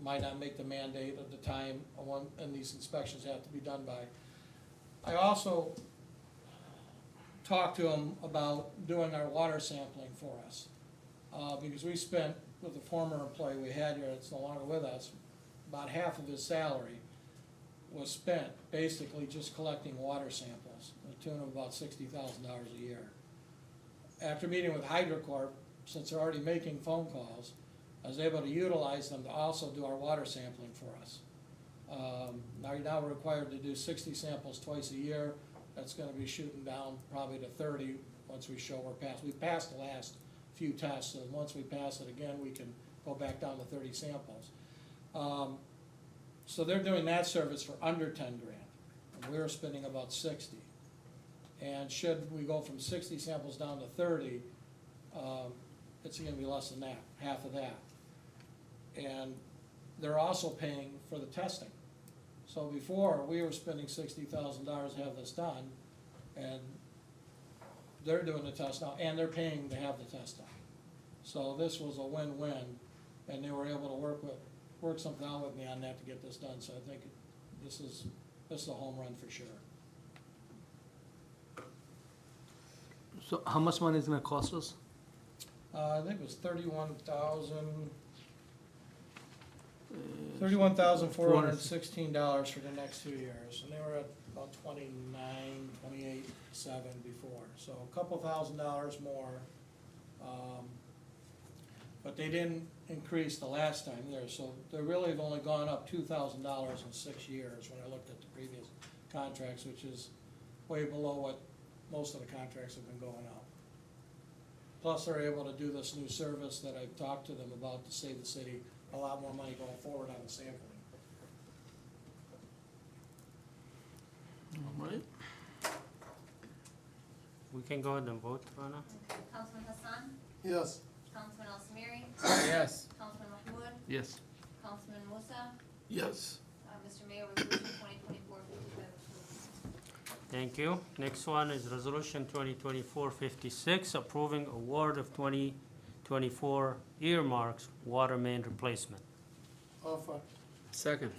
might not make the mandate of the time and these inspections have to be done by. I also talked to them about doing our water sampling for us. Because we spent, with the former employee we had here that's no longer with us, about half of his salary was spent basically just collecting water samples, to the tune of about $60,000 a year. After meeting with HydroCorp, since they're already making phone calls, I was able to utilize them to also do our water sampling for us. Now we're required to do 60 samples twice a year. That's gonna be shooting down probably to 30 once we show we're passed. We passed the last few tests, so once we pass it again, we can go back down to 30 samples. So they're doing that service for under $10,000, and we're spending about 60. And should we go from 60 samples down to 30, it's gonna be less than that, half of that. And they're also paying for the testing. So before, we were spending $60,000 to have this done, and they're doing the test now, and they're paying to have the test done. So this was a win-win, and they were able to work something out with me on that to get this done, so I think this is a home run for sure. So how much money is it gonna cost us? I think it was $31,416 for the next 2 years, and they were at about 28.7 before, so a couple $1,000s more. But they didn't increase the last time there, so they really have only gone up $2,000 in 6 years when I looked at the previous contracts, which is way below what most of the contracts have been going up. Plus, they're able to do this new service that I've talked to them about to save the city a lot more money going forward on the sampling. All right. We can go ahead and vote, Rana. Okay, Councilman Hassan, Yes. Councilman Al-Samiri, Yes. Councilman Mahmoud, Yes. Councilman Musa. Yes. Mr. Mayor, resolution 2024-55 approved. Thank you. Next one is Resolution 2024-56, approving award of 2024 earmarks water main replacement. Offer. Second.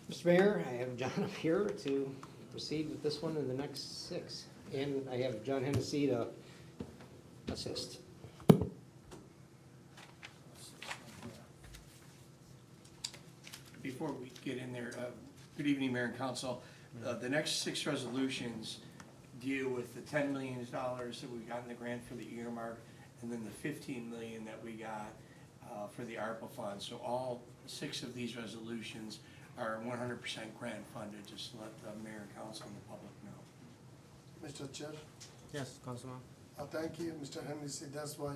Mr. Mayor, I have John up here to proceed with this one and the next 6. And I have John Hennessy to assist. Before we get in there, good evening, Mayor and Council. The next 6 resolutions deal with the $10 million that we got in the grant for the earmark, and then the $15 million that we got for the ARPA fund. So all 6 of these resolutions are 100% grant funded, just to let the mayor and council and the public know. Mr. Chair, Yes, Councilman. thank you, Mr. Henry. See, that's why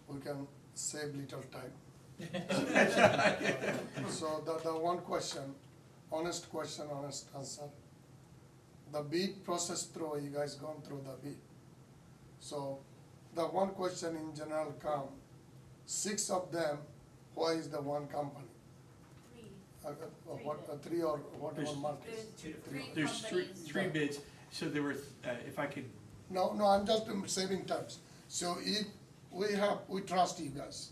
we can save little time. So the one question, honest answer. The bid process through, you guys gone through the bid. So the one question in general come, 6 of them, why is the one company? Three or what There's- or multi? There's three bids, so there were, if I could, No, I'm just saving times. So if we trust you guys.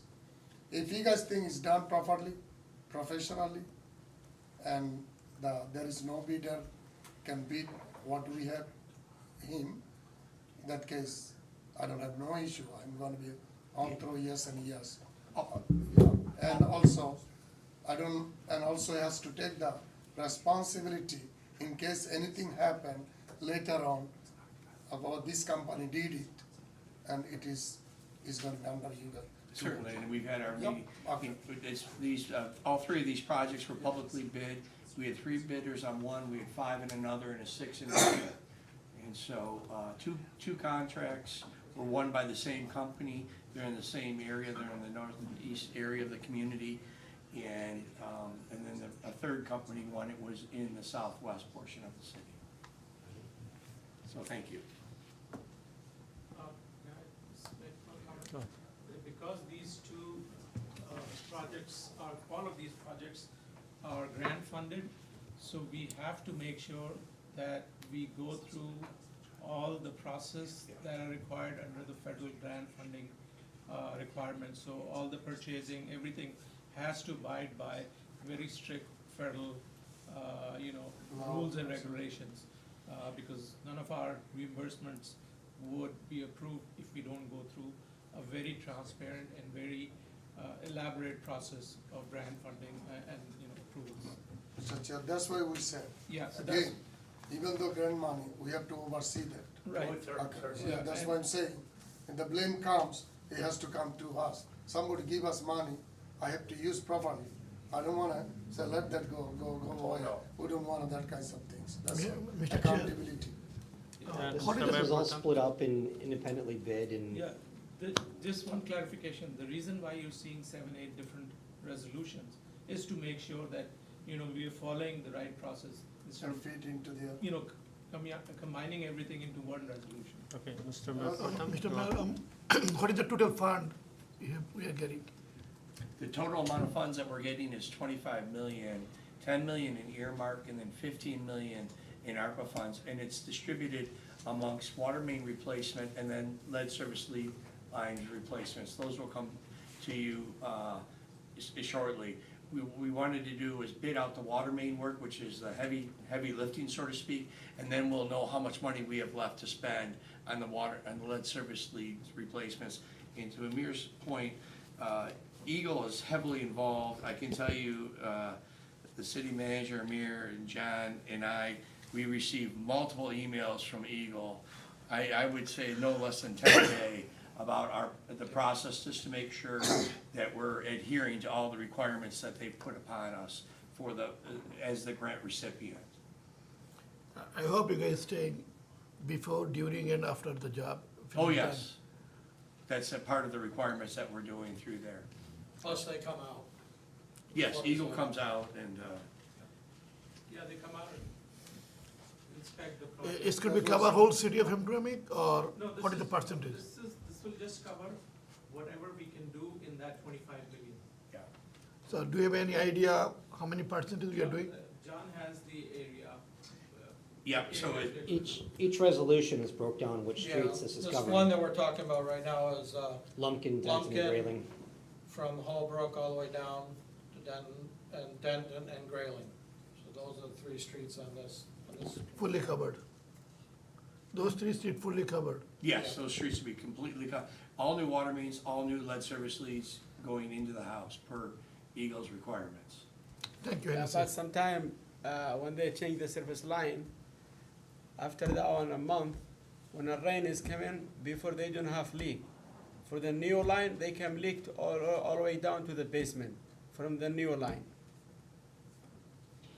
If you guys think it's done properly, professionally, and there is no bidder can bid what we have him, in that case, I don't have no issue. I'm gonna be on through years and years. And also, also has to take the responsibility in case anything happen later on about this company did it, and it is gonna be under you guys. certainly, and we've had our Yep. meeting. All 3 of these projects were publicly bid. We had 3 bidders on one, we had 5 in another, and a 6 in another. And so, two contracts were won by the same company. They're in the same area, they're in the north and east area of the community. And then a third company won, it was in the southwest portion of the city. So thank you. Because these 2 projects are, all of these projects are grant funded, so we have to make sure that we go through all the process that are required under the federal grant funding requirements. So all the purchasing, everything has to abide by very strict federal, rules and regulations. Because none of our reimbursements would be approved if we don't go through a very transparent and very elaborate process of grant funding and approvals. Mr. Chair, that's why we said, Yeah, so that's, again, even though grant money, we have to oversee that. right. Okay, yeah, that's what I'm saying. When the blame comes, it has to come to us. Somebody give us money, I have to use properly. I don't wanna say, let that go away. We don't want that kinds of things. That's Mr. Chair. accountability. What is This was all Mayor, split up and independently bid and. Yeah, just one clarification, the reason why you're seeing 7, 8 different resolutions is to make sure that, we are following the right process. Instead And of, fit into the, combining everything into one resolution. Okay, Mr. Mayor. Mr. Mayor, what is the total fund we are getting? The total amount of funds that we're getting is 25 million, 10 million in earmark, and then 15 million in ARPA funds, and it's distributed amongst water main replacement and then lead service lead lines replacements. Those will come to you shortly. We wanted to do is bid out the water main work, which is the heavy lifting, so to speak, and then we'll know how much money we have left to spend on the lead service lead replacements. And to Amir's point, Eagle is heavily involved. I can tell you, the city manager, Amir, and John, and I, we received multiple emails from Eagle. I would say no less than 10 a day about the process, just to make sure that we're adhering to all the requirements that they've put upon us as the grant recipient. I hope you guys stay before, during, and after the job. Oh, yes. That's a part of the requirements that we're doing through there. Plus they come out. Yes, Eagle comes out and, Yeah, they come out and inspect the project. It's going to cover whole city of Hamtramck, or No, this what is the percentage? This will just cover whatever we can do in that 25 million. yeah. So do you have any idea how many percentage you are doing? John has the area. Yeah, so Each resolution is broke down which Yeah, streets this is This one covering. that we're talking about right now is Lumpkin, Denton, and Lumpkin. Grayling. from Hallbrook all the way down to Denton and Grayling. So those are the 3 streets on this. Fully covered. Those 3 streets fully covered. yes, those streets will be completely cut. All new water mains, all new lead service leads going into the house per Eagle's requirements. Thank you, Yeah, Hennessy. but sometime, when they change the service line, after that one a month, when the rain is coming, before they don't have leak. For the new line, they can leak all the way down to the basement from the new line,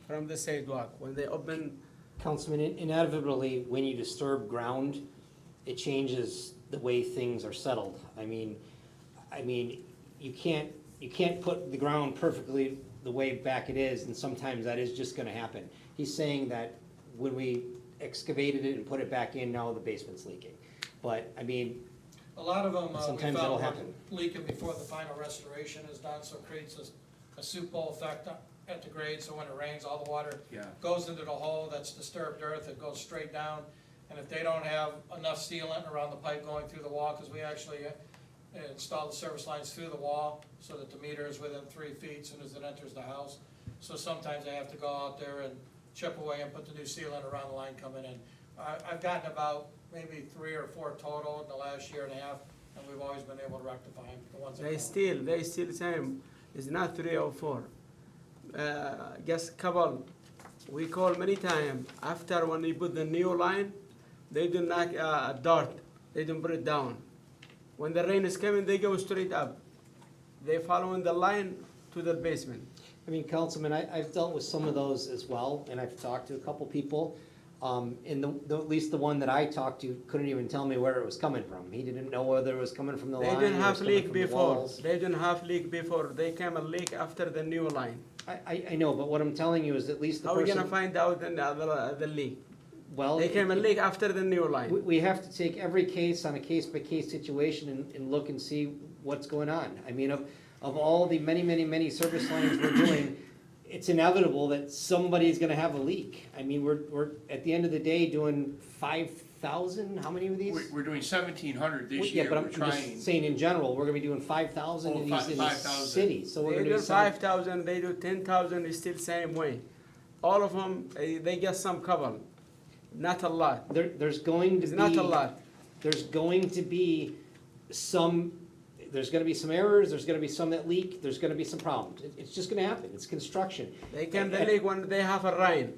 from the sidewalk. When they open, Councilman, inevitably, when you disturb ground, it changes the way things are settled. I mean, you can't put the ground perfectly the way back it is, and sometimes that is just gonna happen. He's saying that when we excavated it and put it back in, now the basement's leaking. But, I mean, A lot of them, we sometimes found that'll were happen. leaking before the final restoration is done, so it creates a soup bowl effect at the grade, so when it rains, all the water Yeah. goes into the hole that's disturbed earth, it goes straight down. And if they don't have enough sealant around the pipe going through the wall, because we actually install the service lines through the wall so that the meter is within 3 feet as soon as it enters the house. So sometimes they have to go out there and chip away and put the new sealant around the line coming in. I've gotten about maybe 3 or 4 total in the last year and a half, and we've always been able to rectify them, the ones that come. they still same. It's not 3 or 4. Just couple. We call many times. After when we put the new line, they do knock a dart. They don't put it down. When the rain is coming, they go straight up. They following the line to the basement. I mean, Councilman, I've dealt with some of those as well, and I've talked to a couple people. And at least the one that I talked to couldn't even tell me where it was coming from. He didn't know whether it was coming from the They line or didn't it was have coming leak from the before. walls. They didn't have leak before. They came a leak after the new line. I know, but what I'm telling you is at least the How are we person. gonna find out the leak? Well, They came a leak after the new line. we have to take every case on a case-by-case situation and look and see what's going on. I mean, of all the many service lines we're doing, it's inevitable that somebody's gonna have a leak. I mean, we're at the end of the day doing 5,000, how many of these? We're doing 1,700 this Yeah, year, but we're I'm trying. just saying in general, we're gonna be doing 5,000 Oh, in these 5,000. cities, so we're They gonna do do 7. 5,000, they do 10,000, it's still same way. All of them, they get some cover, not a lot. There's going to It's be. not a lot. There's going to be there's gonna be some errors, there's gonna be some that leak, there's gonna be some problems. It's just gonna happen, it's construction. They can the leak when they have a rain.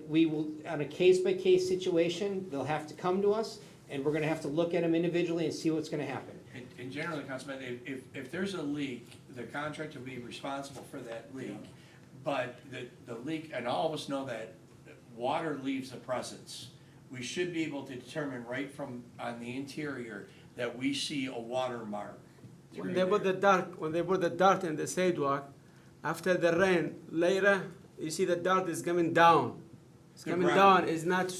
We will, on a case-by-case situation, they'll have to come to us, and we're gonna have to look at them individually and see what's gonna happen. And generally, Councilman, if there's a leak, the contractor will be responsible for that leak. But the leak, and all of us know that water leaves the presence. We should be able to determine right from, on the interior, that we see a watermark. When they put the dirt in the sidewalk, after the rain, later, you see the dirt is coming down. It's The coming ground. down, it's not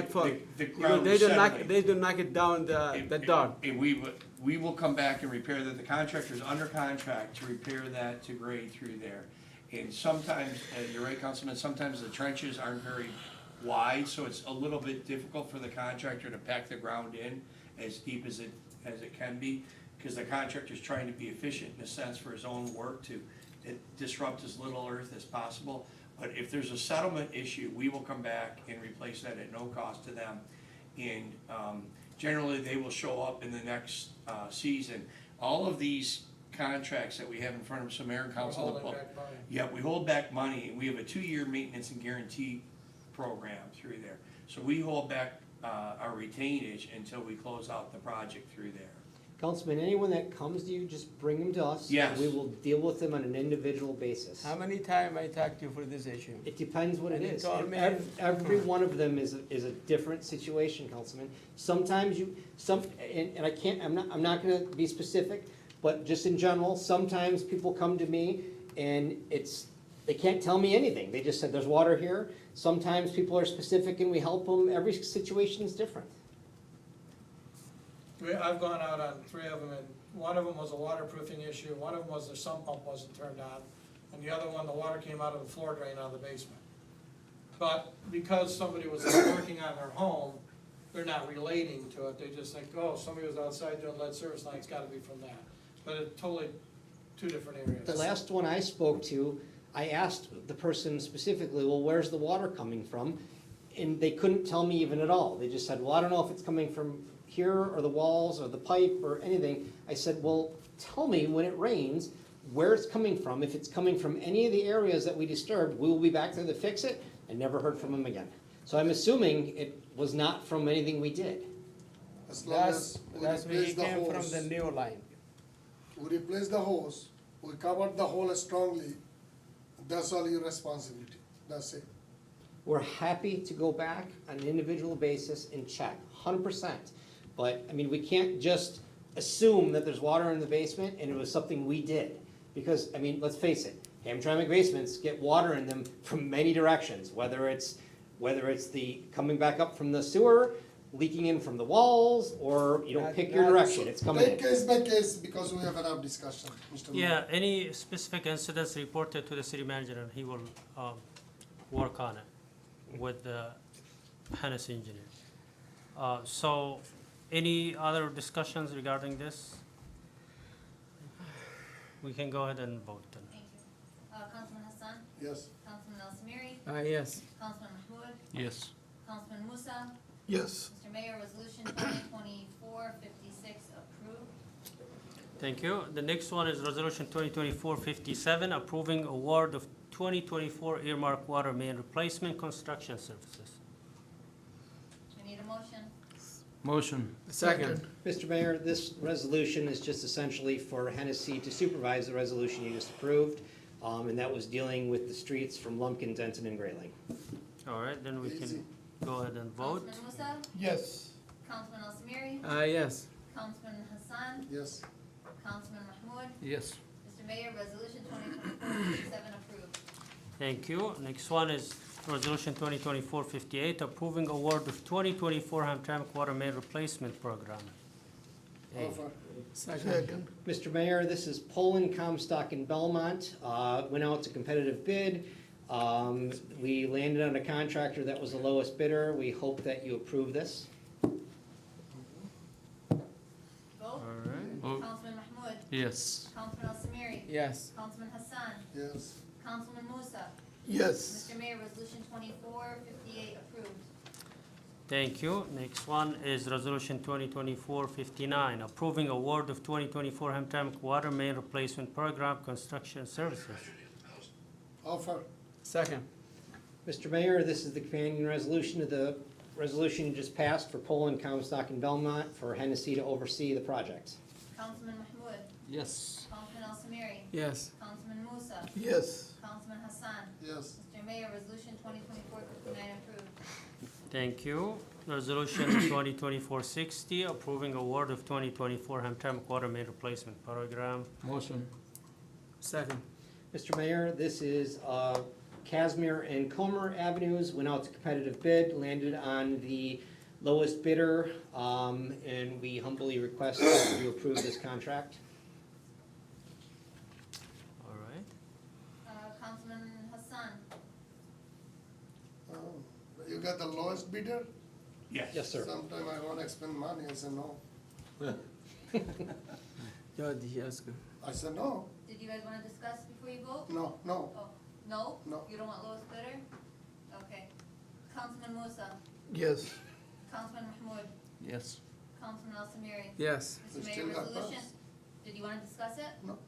full. The Because ground they don't knock, settling. they don't knock it down the dirt. And we will come back and repair that. The contractor's under contract to repair that to grade through there. And sometimes, you're right, Councilman, sometimes the trenches aren't very wide, so it's a little bit difficult for the contractor to pack the ground in as deep as it can be, because the contractor's trying to be efficient in a sense for his own work to disrupt as little earth as possible. But if there's a settlement issue, we will come back and replace that at no cost to them. And generally, they will show up in the next season. All of these contracts that we have in front of some mayor and council. We're holding back money. Yeah, we hold back money, and we have a 2-year maintenance and guarantee program through there. So we hold back our retainage until we close out the project through there. Councilman, anyone that comes to you, just bring them to us. Yes. And we will deal with them on an individual basis. How many times I talked to you for this issue? It depends what it And you is. told me- Every one of them is a different situation, Councilman. Sometimes and I can't, I'm not gonna be specific, but just in general, sometimes people come to me and they can't tell me anything. They just said, there's water here. Sometimes people are specific and we help them. Every situation is different. I've gone out on 3 of them, and one of them was a waterproofing issue, one of them was the sump pump wasn't turned on, and the other one, the water came out of the floor drain out of the basement. But because somebody was working on their home, they're not relating to it, they just think, oh, somebody was outside doing lead service line, it's gotta be from that. But it's totally 2 different areas. The last one I spoke to, I asked the person specifically, well, where's the water coming from? And they couldn't tell me even at all. They just said, well, I don't know if it's coming from here or the walls or the pipe or anything. I said, well, tell me when it rains where it's coming from. If it's coming from any of the areas that we disturbed, we will be back there to fix it. I never heard from them again. So I'm assuming was not from anything we did. As long as we That's where he replace the came from hose, the new line. we replace the hose, we covered the hole strongly, that's all your responsibility, that's it. We're happy to go back on an individual basis and check, 100%. But, I mean, we can't just assume that there's water in the basement and it was something we did. Because, I mean, let's face it, Hamtramck basements get water in them from many directions, whether it's the coming back up from the sewer, leaking in from the walls, or you don't pick your direction, it's coming Take in. case by case, because we have enough discussion, Mr. Mayor. Yeah, any specific incidents reported to the city manager, and he will work on it with the Hennessy engineer. So, any other discussions regarding this? We can go ahead and vote then. Thank you. Councilman Hassan? Yes. Councilman Al Samiri? Yes. Councilman Mahmoud? Yes. Councilman Musa? Yes. Mr. Mayor, resolution 2024-56 approved. Thank you. The next one is Resolution 2024-57, approving award of 2024 earmark water main replacement construction services. We need a motion. Motion. Second. Mr. Mayor, this resolution is just essentially for Hennessy to supervise the resolution you just approved, and that was dealing with the streets from Lumpkin, Denton, and Grayling. All right, then we Easy. can go ahead and vote. Councilman Musa? Yes. Councilman Al Samiri? Yes. Councilman Hassan? Yes. Councilman Mahmoud? Yes. Mr. Mayor, resolution 2024-57 approved. Thank you. Next one is Resolution 2024-58, approving award of 2024 Hamtramck water main replacement program. A. Offer. Second. Mr. Mayor, this is Poland, Comstock, and Belmont. Went out to competitive bid. We landed on a contractor that was the lowest bidder. We hope that you approve this. Vote. All right. Councilman Mahmoud? Yes. Councilman Al Samiri? Yes. Councilman Hassan? Yes. Councilman Musa? Yes. Mr. Mayor, resolution 24-58 approved. Thank you. Next one is Resolution 2024-59, approving award of 2024 Hamtramck water main replacement program construction services. Offer. Second. Mr. Mayor, this is the companion resolution to the resolution you just passed for Poland, Comstock, and Belmont for Hennessy to oversee the project. Councilman Mahmoud? Yes. Councilman Al Samiri? Yes. Councilman Musa? Yes. Councilman Hassan? Yes. Mr. Mayor, resolution 2024-59 approved. Thank you. Resolution 2024-60, approving award of 2024 Hamtramck water main replacement program. Motion. Second. Mr. Mayor, this is Casimir and Comer Avenues, went out to competitive bid, landed on the lowest bidder, and we humbly request that you approve this contract. All right. Councilman Hassan? You got the lowest bidder? Yes, sir. Sometime I wanna spend money, I said no. Yes. I said no, Did you guys want to discuss before you vote? no, no, Oh, no? no. You don't want lowest bidder? Okay. Councilman Musa? Yes. Councilman Mahmoud? Yes. Councilman Al Samiri? Yes. Mr. We Mayor, still got resolution, pass. did you want to discuss it? No.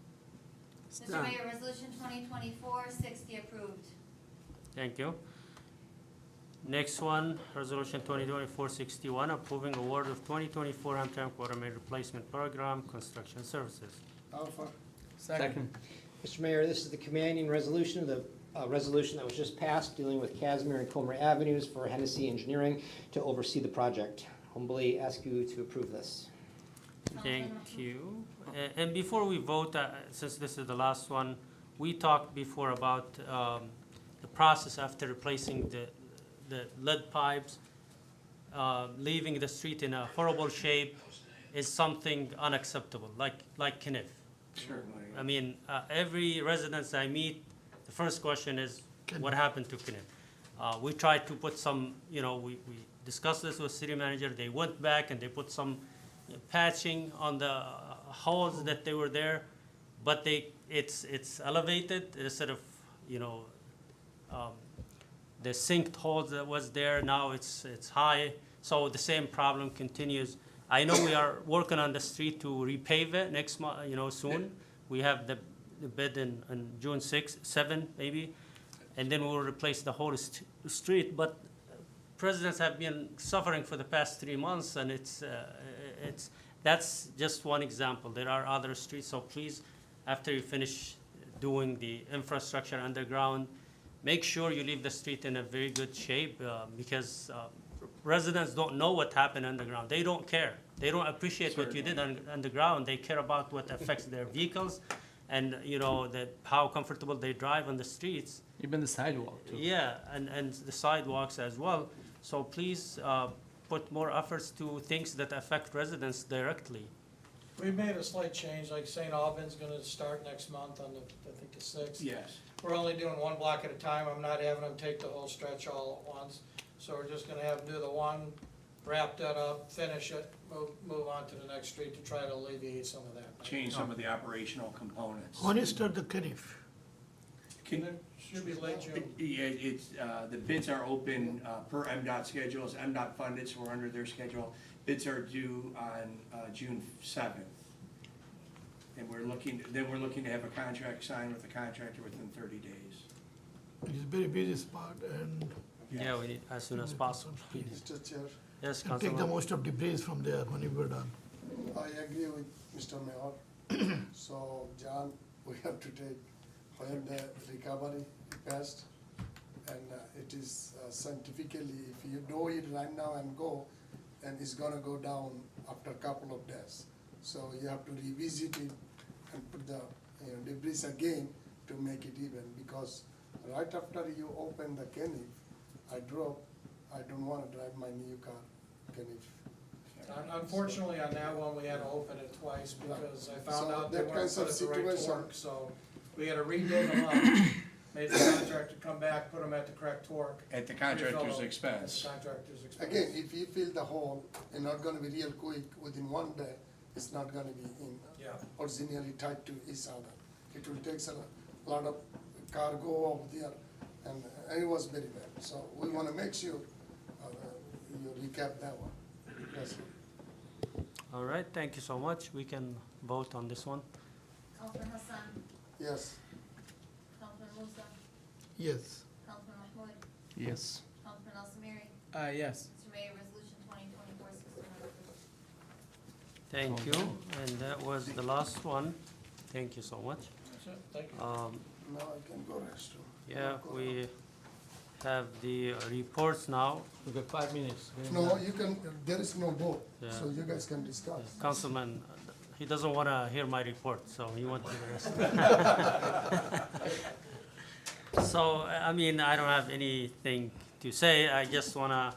Mr. Mayor, resolution 2024-60 approved. Thank you. Next one, Resolution 2024-61, approving award of 2024 Hamtramck water main replacement program construction services. Offer. Second. Mr. Mayor, this is the companion resolution of the resolution that was just passed dealing with Casimir and Comer Avenues for Hennessy Engineering to oversee the project. Humbly ask you to approve this. Thank you. And before we vote, since this is the last one, we talked before about the process after replacing the lead pipes, leaving the street in a horrible shape is something unacceptable, like Kniff. Certainly. I mean, every residence I meet, the first question is, what happened to Kniff? We tried to put some, we discussed this with city manager. They went back and they put some patching on the holes that they were there, but it's elevated instead of, the sink holes that was there, now it's high, so the same problem continues. I know we are working on the street to repave it next month, soon. We have the bid in June 6, 7 maybe, and then we'll replace the whole street. But residents have been suffering for the past 3 months, and that's just one example. There are other streets, so please, after you finish doing the infrastructure underground, make sure you leave the street in a very good shape, because residents don't know what happened underground. They don't care. They don't appreciate what you did underground. They care about what affects their vehicles and, how comfortable they drive on the streets. Even the sidewalk too. Yeah, and the sidewalks as well. So please put more efforts to things that affect residents directly. We made a slight change, like St. Albans gonna start next month on I think the 6th. Yes. We're only doing one block at a time. I'm not having them take the whole stretch all at once. So we're just gonna have them do the one, wrap that up, finish it, move on to the next street to try to alleviate some of that. Change some of the operational components. When you start the Kenif? It should be late June. The bids are open per MDOT schedule. It's MDOT funded, so we're under their schedule. Bids are due on June 7th. And we're looking to have a contract signed with the contractor within 30 days. It is very busy spot and Yeah, we need as soon as possible. Mr. Chair, Yes, and take the Councilman. most of debris from there when you go down. I agree with Mr. Mayor. So, John, we have to take when the recovery passed, and it is scientifically, if you do it right now and go, and it's gonna go down after a couple of days. So you have to revisit it and put the debris again to make it even, because right after you open the Kenif, I don't wanna drive my new car, Kenif. Unfortunately, on that one, we had to open it twice because I found So out they that weren't kinds put of at the right situation- torque, so we had to redig them up. Made the contractor come back, put them at the correct torque. At the contractor's Refill them expense. At the contractor's expense. Again, if you fill the hole, it's not gonna be real quick, within one day, it's not gonna be in, Yeah. originally tied to each other. It will take a lot of cargo over there, and it was very bad. So we wanna make sure you recap that one. That's it. All right, thank you so much. We can vote on this one. Councilman Hassan, Yes, Councilman Musa, Yes. Councilman Mahmoud, Yes. Councilman Al Samiri. Yes. Mr. Mayor, resolution 2024-61 approved. Thank you, and that was the last one. Thank you so much. That's it, thank you. now I can go restroom. Yeah, we have the reports now. We got 5 minutes. No, you can, there is no vote, Yeah. so you guys can discuss. Councilman, he doesn't want to hear my report, so he wants to do the rest. So, I mean, I don't have anything to say. I just want to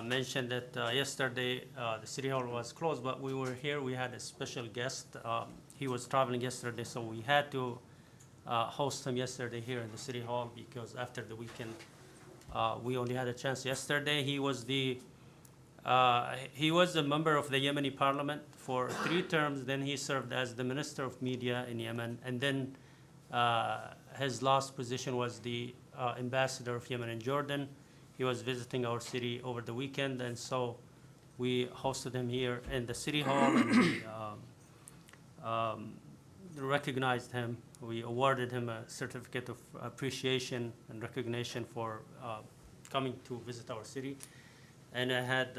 mention that yesterday, the city hall was closed, but we were here. We had a special guest. He was traveling yesterday, so we had to host him yesterday here in the city hall because after the weekend, we only had a chance yesterday. He was a member of the Yemeni parliament for 3 terms. Then he served as the minister of media in Yemen, and then his last position was the ambassador of Yemen in Jordan. He was visiting our city over the weekend, and so we hosted him here in the city hall, and we recognized him. We awarded him a certificate of appreciation and recognition for coming to visit our city. And I had,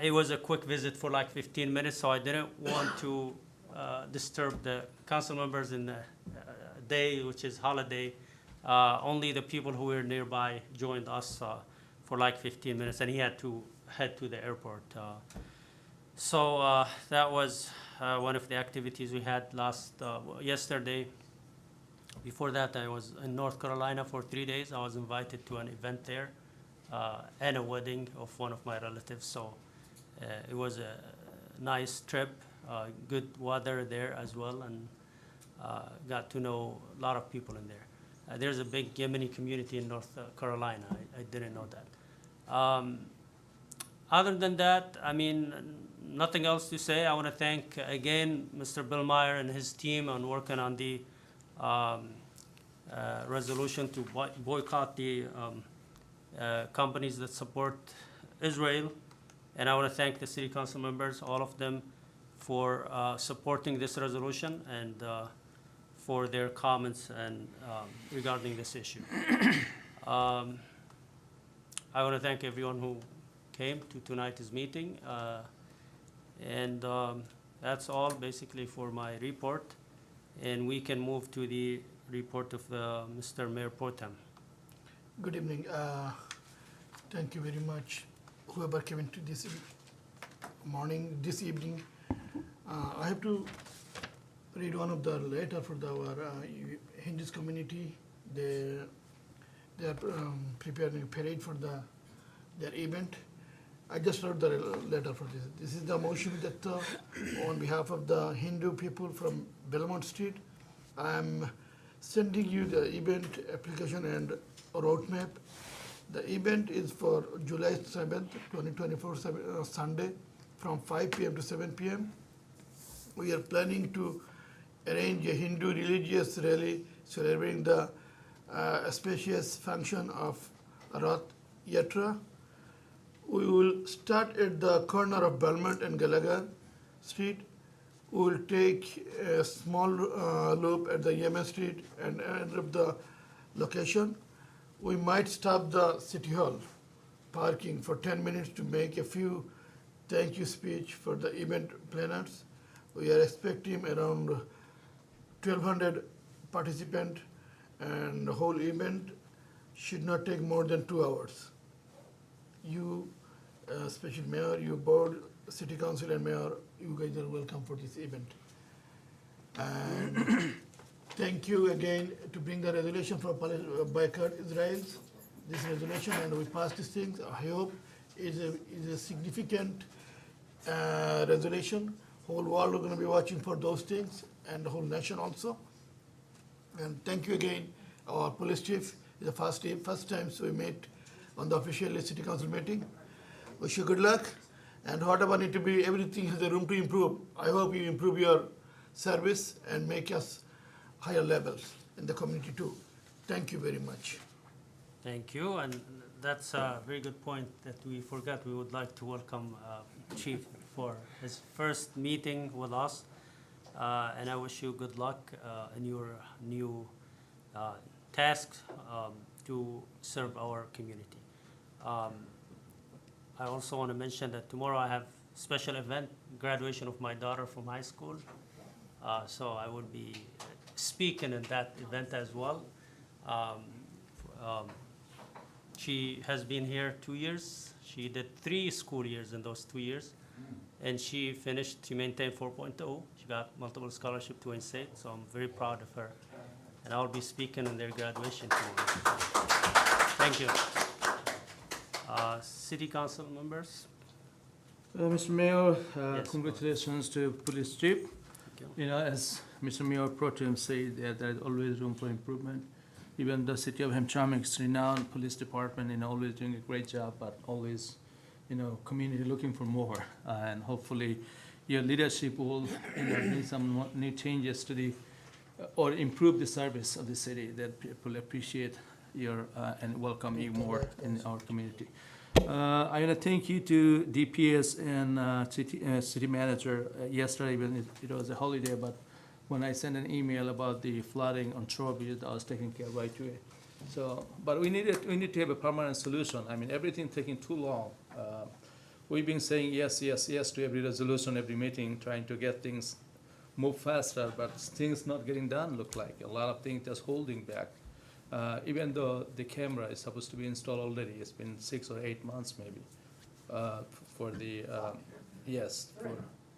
it was a quick visit for like 15 minutes, so I didn't want to disturb the council members in the day, which is holiday. Only the people who were nearby joined us for like 15 minutes, and he had to head to the airport. So that was one of the activities we had yesterday. Before that, I was in North Carolina for 3 days. I was invited to an event there and a wedding of one of my relatives. So it was a nice trip, good weather there as well, and got to know a lot of people in there. There's a big Yemeni community in North Carolina. I didn't know that. Other than that, I mean, nothing else to say. I want to thank again Mr. Bill Meyer and his team on working on the resolution to boycott the companies that support Israel. And I want to thank the city council members, all of them, for supporting this resolution and for their comments and regarding this issue. I want to thank everyone who came to tonight's meeting. And that's all basically for my report. And we can move to the report of Mr. Mayor Pro Tem. Good evening. Thank you very much, whoever came into this this evening. I have to read one of the letter for our Hindus community. They are preparing a parade for their event. I just wrote the letter for this. This is the motion that on behalf of the Hindu people from Belmont Street, I'm sending you the event application and roadmap. The event is for July 7th, 2024, Sunday, from 5 p.m. to 7 p.m. We are planning to arrange a Hindu religious rally celebrating the auspicious function of Rath Yatra. We will start at the corner of Belmont and Gallagher Street. We will take a small loop at the Yemen Street and end up the location. We might stop the City Hall parking for 10 minutes to make a few thank you speech for the event planners. We are expecting around 1,200 participants, and the whole event should not take more than 2 hours. You, Special Mayor, you board, City Council and Mayor, you guys are welcome for this event. And thank you again to bring the resolution for boycott Israel. This resolution, and we passed these things. I hope is a significant resolution. Whole world are going to be watching for those things, and the whole nation also. And thank you again, our police chief. It's the first time we met on the official City Council meeting. Wish you good luck, and whatever need to be, everything has a room to improve. I hope you improve your service and make us higher levels in the community too. Thank you very much. Thank you, and that's a very good point that we forgot. We would like to welcome Chief for his first meeting with us, and I wish you good luck in your new task to serve our community. I also want to mention that tomorrow I have special event, graduation of my daughter from high school. So I will be speaking in that event as well. She has been here 2 years. She did 3 school years in those 2 years. And she maintained 4.0. She got multiple scholarship to in-state, so I'm very proud of her. And I'll be speaking in their graduation tomorrow. Thank you. City Council members? Mr. Mayor, Yes. congratulations to Police Chief. Thank you. You know, as Mr. Mayor Pro Tem said, there is always room for improvement. Even the city of Hamtramck's renowned police department, always doing a great job, but always, community looking for more. And hopefully, your leadership will, bring some new changes to the, or improve the service of the city that people appreciate your and welcome you more in our community. I want to thank you to DPS and city manager. Yesterday, when it was a holiday, but when I sent an email about the flooding on Trowbridge, I was taking care right away. So, but we need to have a permanent solution. I mean, everything taking too long. We've been saying yes, yes, yes to every resolution, every meeting, trying to get things move faster, but things not getting done. Look like a lot of things just holding back. Even though the camera is supposed to be installed already, it's been 6 or 8 months maybe for the yes.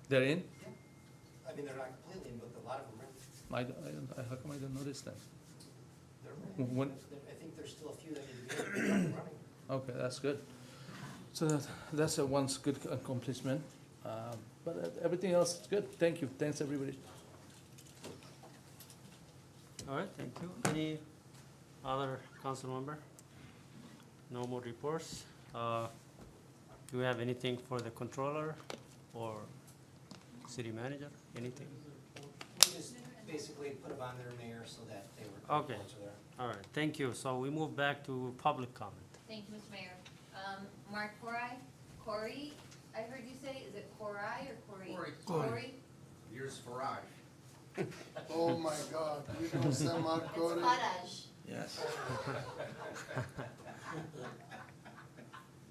They're in. I mean, they're not completely in, but a lot of them are. How come I don't notice that? When, I think there's still a few that need to be running. Okay, that's good. So that's a once good accomplishment. But everything else is good. Thank you. Thanks, everybody. All right, thank you. Any other council member? No more reports. Do we have anything for the controller or city manager? Anything? We just basically put them on their mayor so that they were. Okay. All right, thank you. So we move back to public comment. Thank you, Mr. Mayor. Mark Corey, I heard you say, is it Cory or Corey? Corey. Yours Faraj. Oh my God, we don't say Mark It's Corey. Faraj. Yes.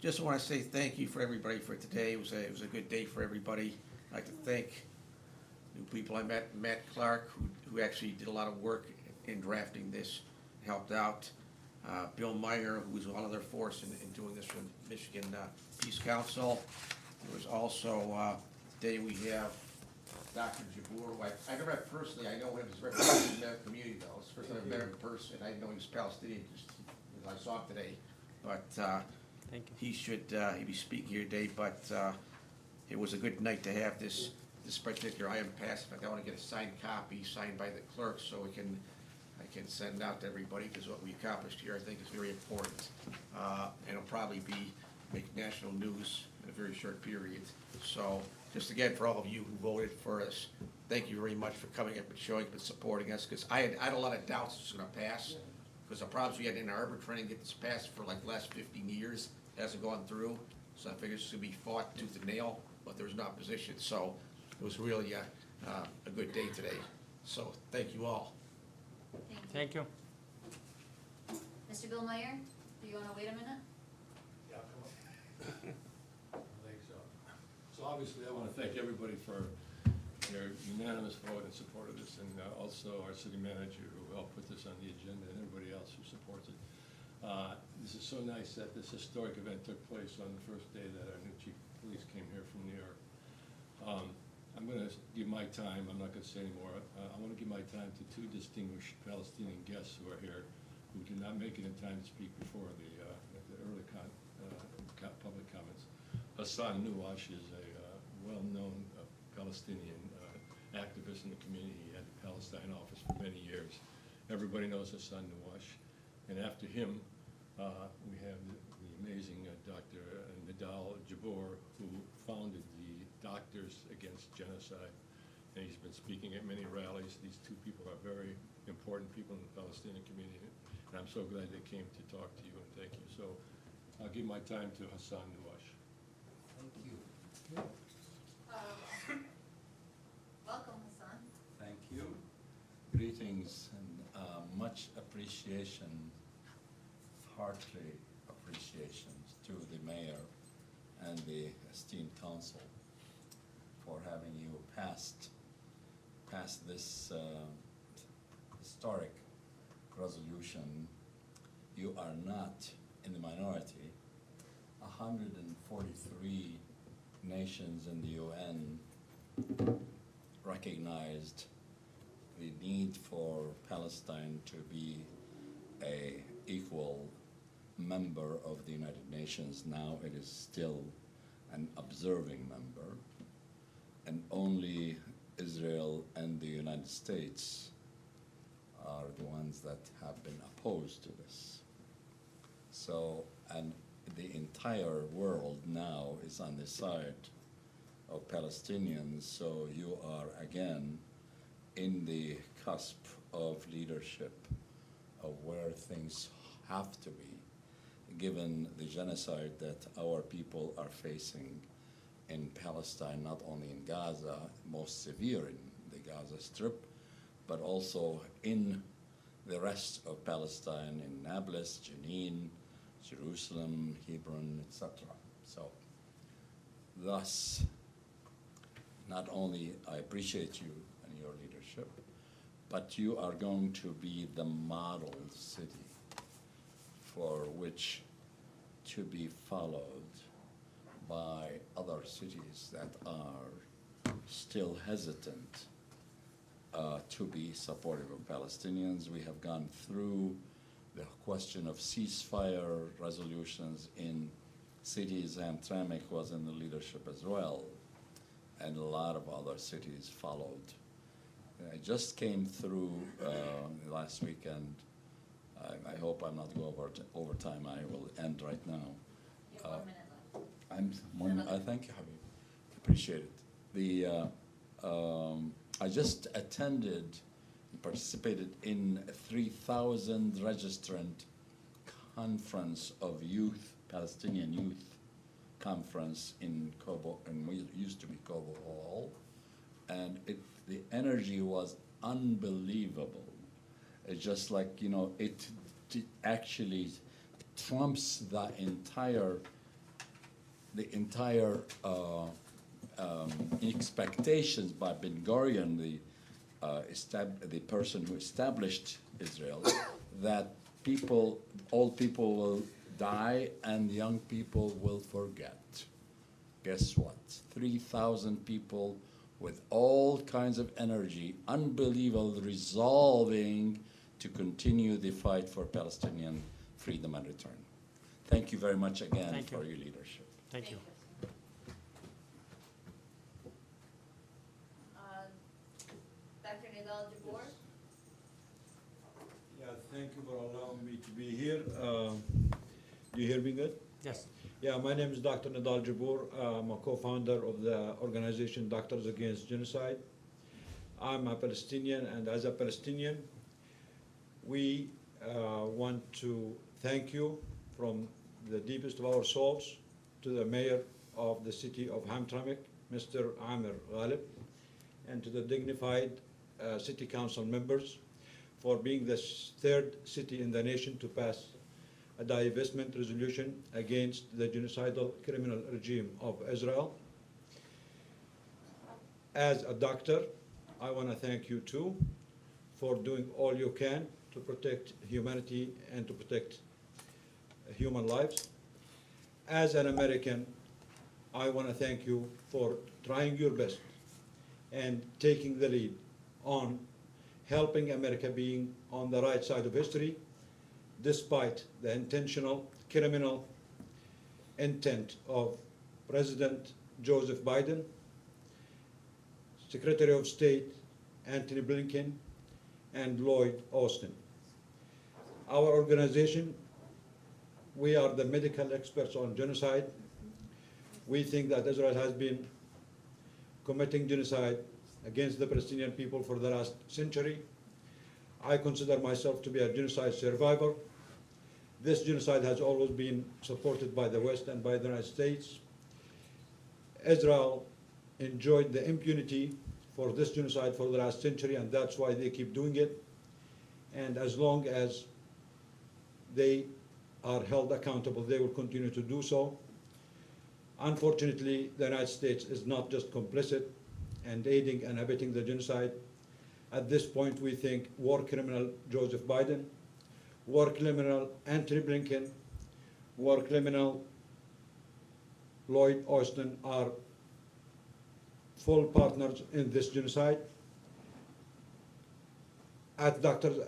Just want to say thank you for everybody for today. It was a good day for everybody. I'd like to thank new people I met, Matt Clark, who actually did a lot of work in drafting this, helped out. Bill Meyer, who was one other force in doing this from Michigan Peace Council. There was also, today we have Dr. Jabour, who I never met personally. I know him as representing the American community, though. It's the first time I've met him in person. I didn't know he was Palestinian, just as I saw him today. But Thank you. he should he'd be speaking here today. But it was a good night to have this particular item passed. In fact, I want to get a signed copy signed by the clerk so I can send out to everybody, because what we accomplished here I think is very important. And it'll probably make national news in a very short period. So just again, for all of you who voted for us, thank you very much for coming up and showing up and supporting us, because I had a lot of doubts it was going to pass, because the problems we had in Ann Arbor trying to get this passed for like the last 15 years hasn't gone through. So I figured this would be fought tooth and nail, but there was no opposition. So it was really a good day today. So thank you all. Thank you. Mr. Bill Meyer, do you wanna wait a minute? Yeah, come on. I think so. So obviously, I want to thank everybody for their unanimous vote in support of this, and also our city manager who helped put this on the agenda, and everybody else who supports it. This is so nice that this historic event took place on the first day that our new chief of police came here from New York. I'm going to give my time, I'm not going to say any more. I want to give my time to two distinguished Palestinian guests who are here, who did not make it in time to speak before the early public comments. Hassan Nuwash is a well-known Palestinian activist in the community. He had the Palestine office for many years. Everybody knows Hassan Nuwash. And after him, we have the amazing Dr. Nidal Jabour, who founded the Doctors Against Genocide. And he's been speaking at many rallies. These two people are very important people in the Palestinian community. And I'm so glad they came to talk to you, and thank you. So I'll give my time to Hassan Nuwash. Thank you. Welcome, Hassan. Thank you. Greetings and much appreciation, heartily appreciations to the mayor and the esteemed council for having you pass this historic resolution. You are not in the minority. 143 nations in the UN recognized the need for Palestine to be an equal member of the United Nations. Now it is still an observing member, and only Israel and the United States are the ones that have been opposed to this. So, and the entire world now is on the side of Palestinians, so you are again in the cusp of leadership of where things have to be, given the genocide that our people are facing in Palestine, not only in Gaza, most severe in the Gaza Strip, but also in the rest of Palestine, in Nablus, Jenin, Jerusalem, Hebron, etc. So, thus, not only I appreciate you and your leadership, but you are going to be the model city for which to be followed by other cities that are still hesitant to be supportive of Palestinians. We have gone through the question of ceasefire resolutions in cities, and Hamtramck was in the leadership as well, and a lot of other cities followed. I just came through last weekend. I hope I'm not going over time. I will end right now. You have 1 minute left. Thank you, Habib. Appreciate it. I just attended and participated in a 3,000 registrant conference of youth, Palestinian youth conference in Kobo, and we used to be Kobo Hall, and the energy was unbelievable. It's just like, it actually trumps the entire the entire expectations by Ben Gurion, the person who established Israel, that old people will die and young people will forget. Guess what? 3,000 people with all kinds of energy, unbelievable, resolving to continue the fight for Palestinian freedom and return. Thank you very much again Thank you. for your leadership. Thank you. Dr. Nidal Jabbour? Yeah, thank you for allowing me to be here. Do you hear me good? Yes. Yeah, my name is Dr. Nidal Jabbour. I'm a co-founder of the organization Doctors Against Genocide. I'm a Palestinian, and as a Palestinian, we want to thank you from the deepest of our souls to the mayor of the city of Hamtramck, Mr. Amir Ghalib, and to the dignified city council members for being the third city in the nation to pass a divestment resolution against the genocidal criminal regime of Israel. As a doctor, I want to thank you too for doing all you can to protect humanity and to protect human lives. As an American, I want to thank you for trying your best and taking the lead on helping America being on the right side of history, despite the intentional criminal intent of President Joseph Biden, Secretary of State Antony Blinken, and Lloyd Austin. Our organization, we are the medical experts on genocide. We think that Israel has been committing genocide against the Palestinian people for the last century. I consider myself to be a genocide survivor. This genocide has always been supported by the West and by the United States. Israel enjoyed the impunity for this genocide for the last century, and that's why they keep doing it. And as long as they are held accountable, they will continue to do so. Unfortunately, the United States is not just complicit and aiding and abetting the genocide. At this point, we think war criminal Joseph Biden, war criminal Antony Blinken, war criminal Lloyd Austin are full partners in this genocide. At Doctors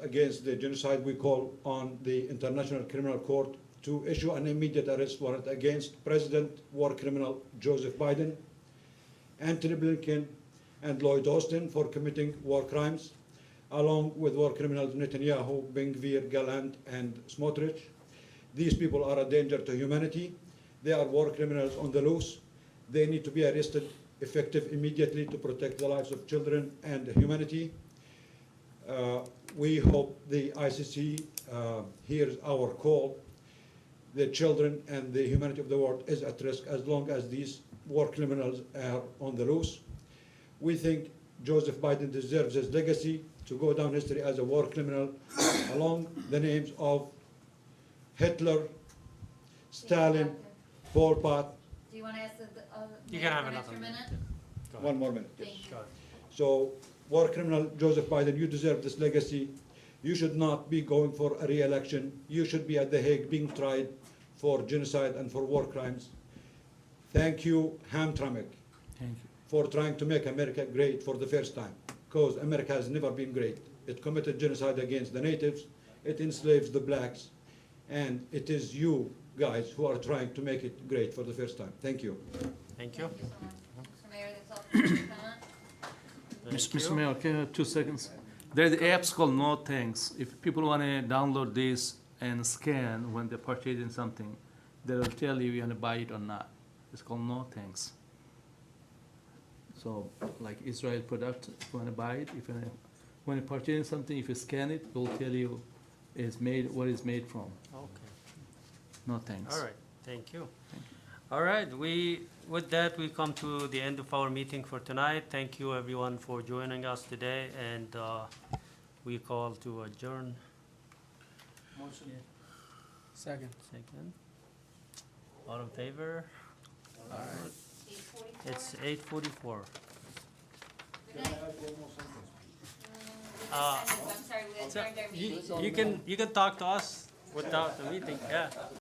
Against the Genocide, we call on the International Criminal Court to issue an immediate arrest warrant against President war criminal Joseph Biden, Antony Blinken, and Lloyd Austin for committing war crimes, along with war criminals Netanyahu, Ben Gvir, Gallant, and Smotrich. These people are a danger to humanity. They are war criminals on the loose. They need to be arrested effective immediately to protect the lives of children and humanity. We hope the ICC hears our call. The children and the humanity of the world is at risk as long as these war criminals are on the loose. We think Joseph Biden deserves his legacy to go down history as a war criminal along the names of Hitler, Stalin, Pol Pot. Do you want to ask the, You can have an another extra minute. minute? Go ahead. One more minute. Yes. Thank you. Go ahead. So, war criminal Joseph Biden, you deserve this legacy. You should not be going for a re-election. You should be at The Hague being tried for genocide and for war crimes. Thank you, Hamtramck, Thank you. for trying to make America great for the first time, because America has never been great. It committed genocide against the natives, it enslaves the blacks, and it is you guys who are trying to make it great for the first time. Thank you. Thank you. Thank you so much. Mr. Mayor, that's all for public comment. Thank Mr. you. Mayor, can I have 2 seconds? There's apps called No Thanks. If people want to download this and scan when they're purchasing something, they will tell you want to buy it or not. It's called No Thanks. So, like Israel product, if you want to buy it, when you're purchasing something, if you scan it, it will tell you what it's made from. Okay. No thanks. All right. Thank you. All right. With that, we come to the end of our meeting for tonight. Thank you, everyone, for joining us today, and we call to adjourn. Motion. Second. Second. All in favor? It's 8:44. Good night. Uh, I'm sorry, we adjourned our meeting. You can talk to us without the meeting, yeah.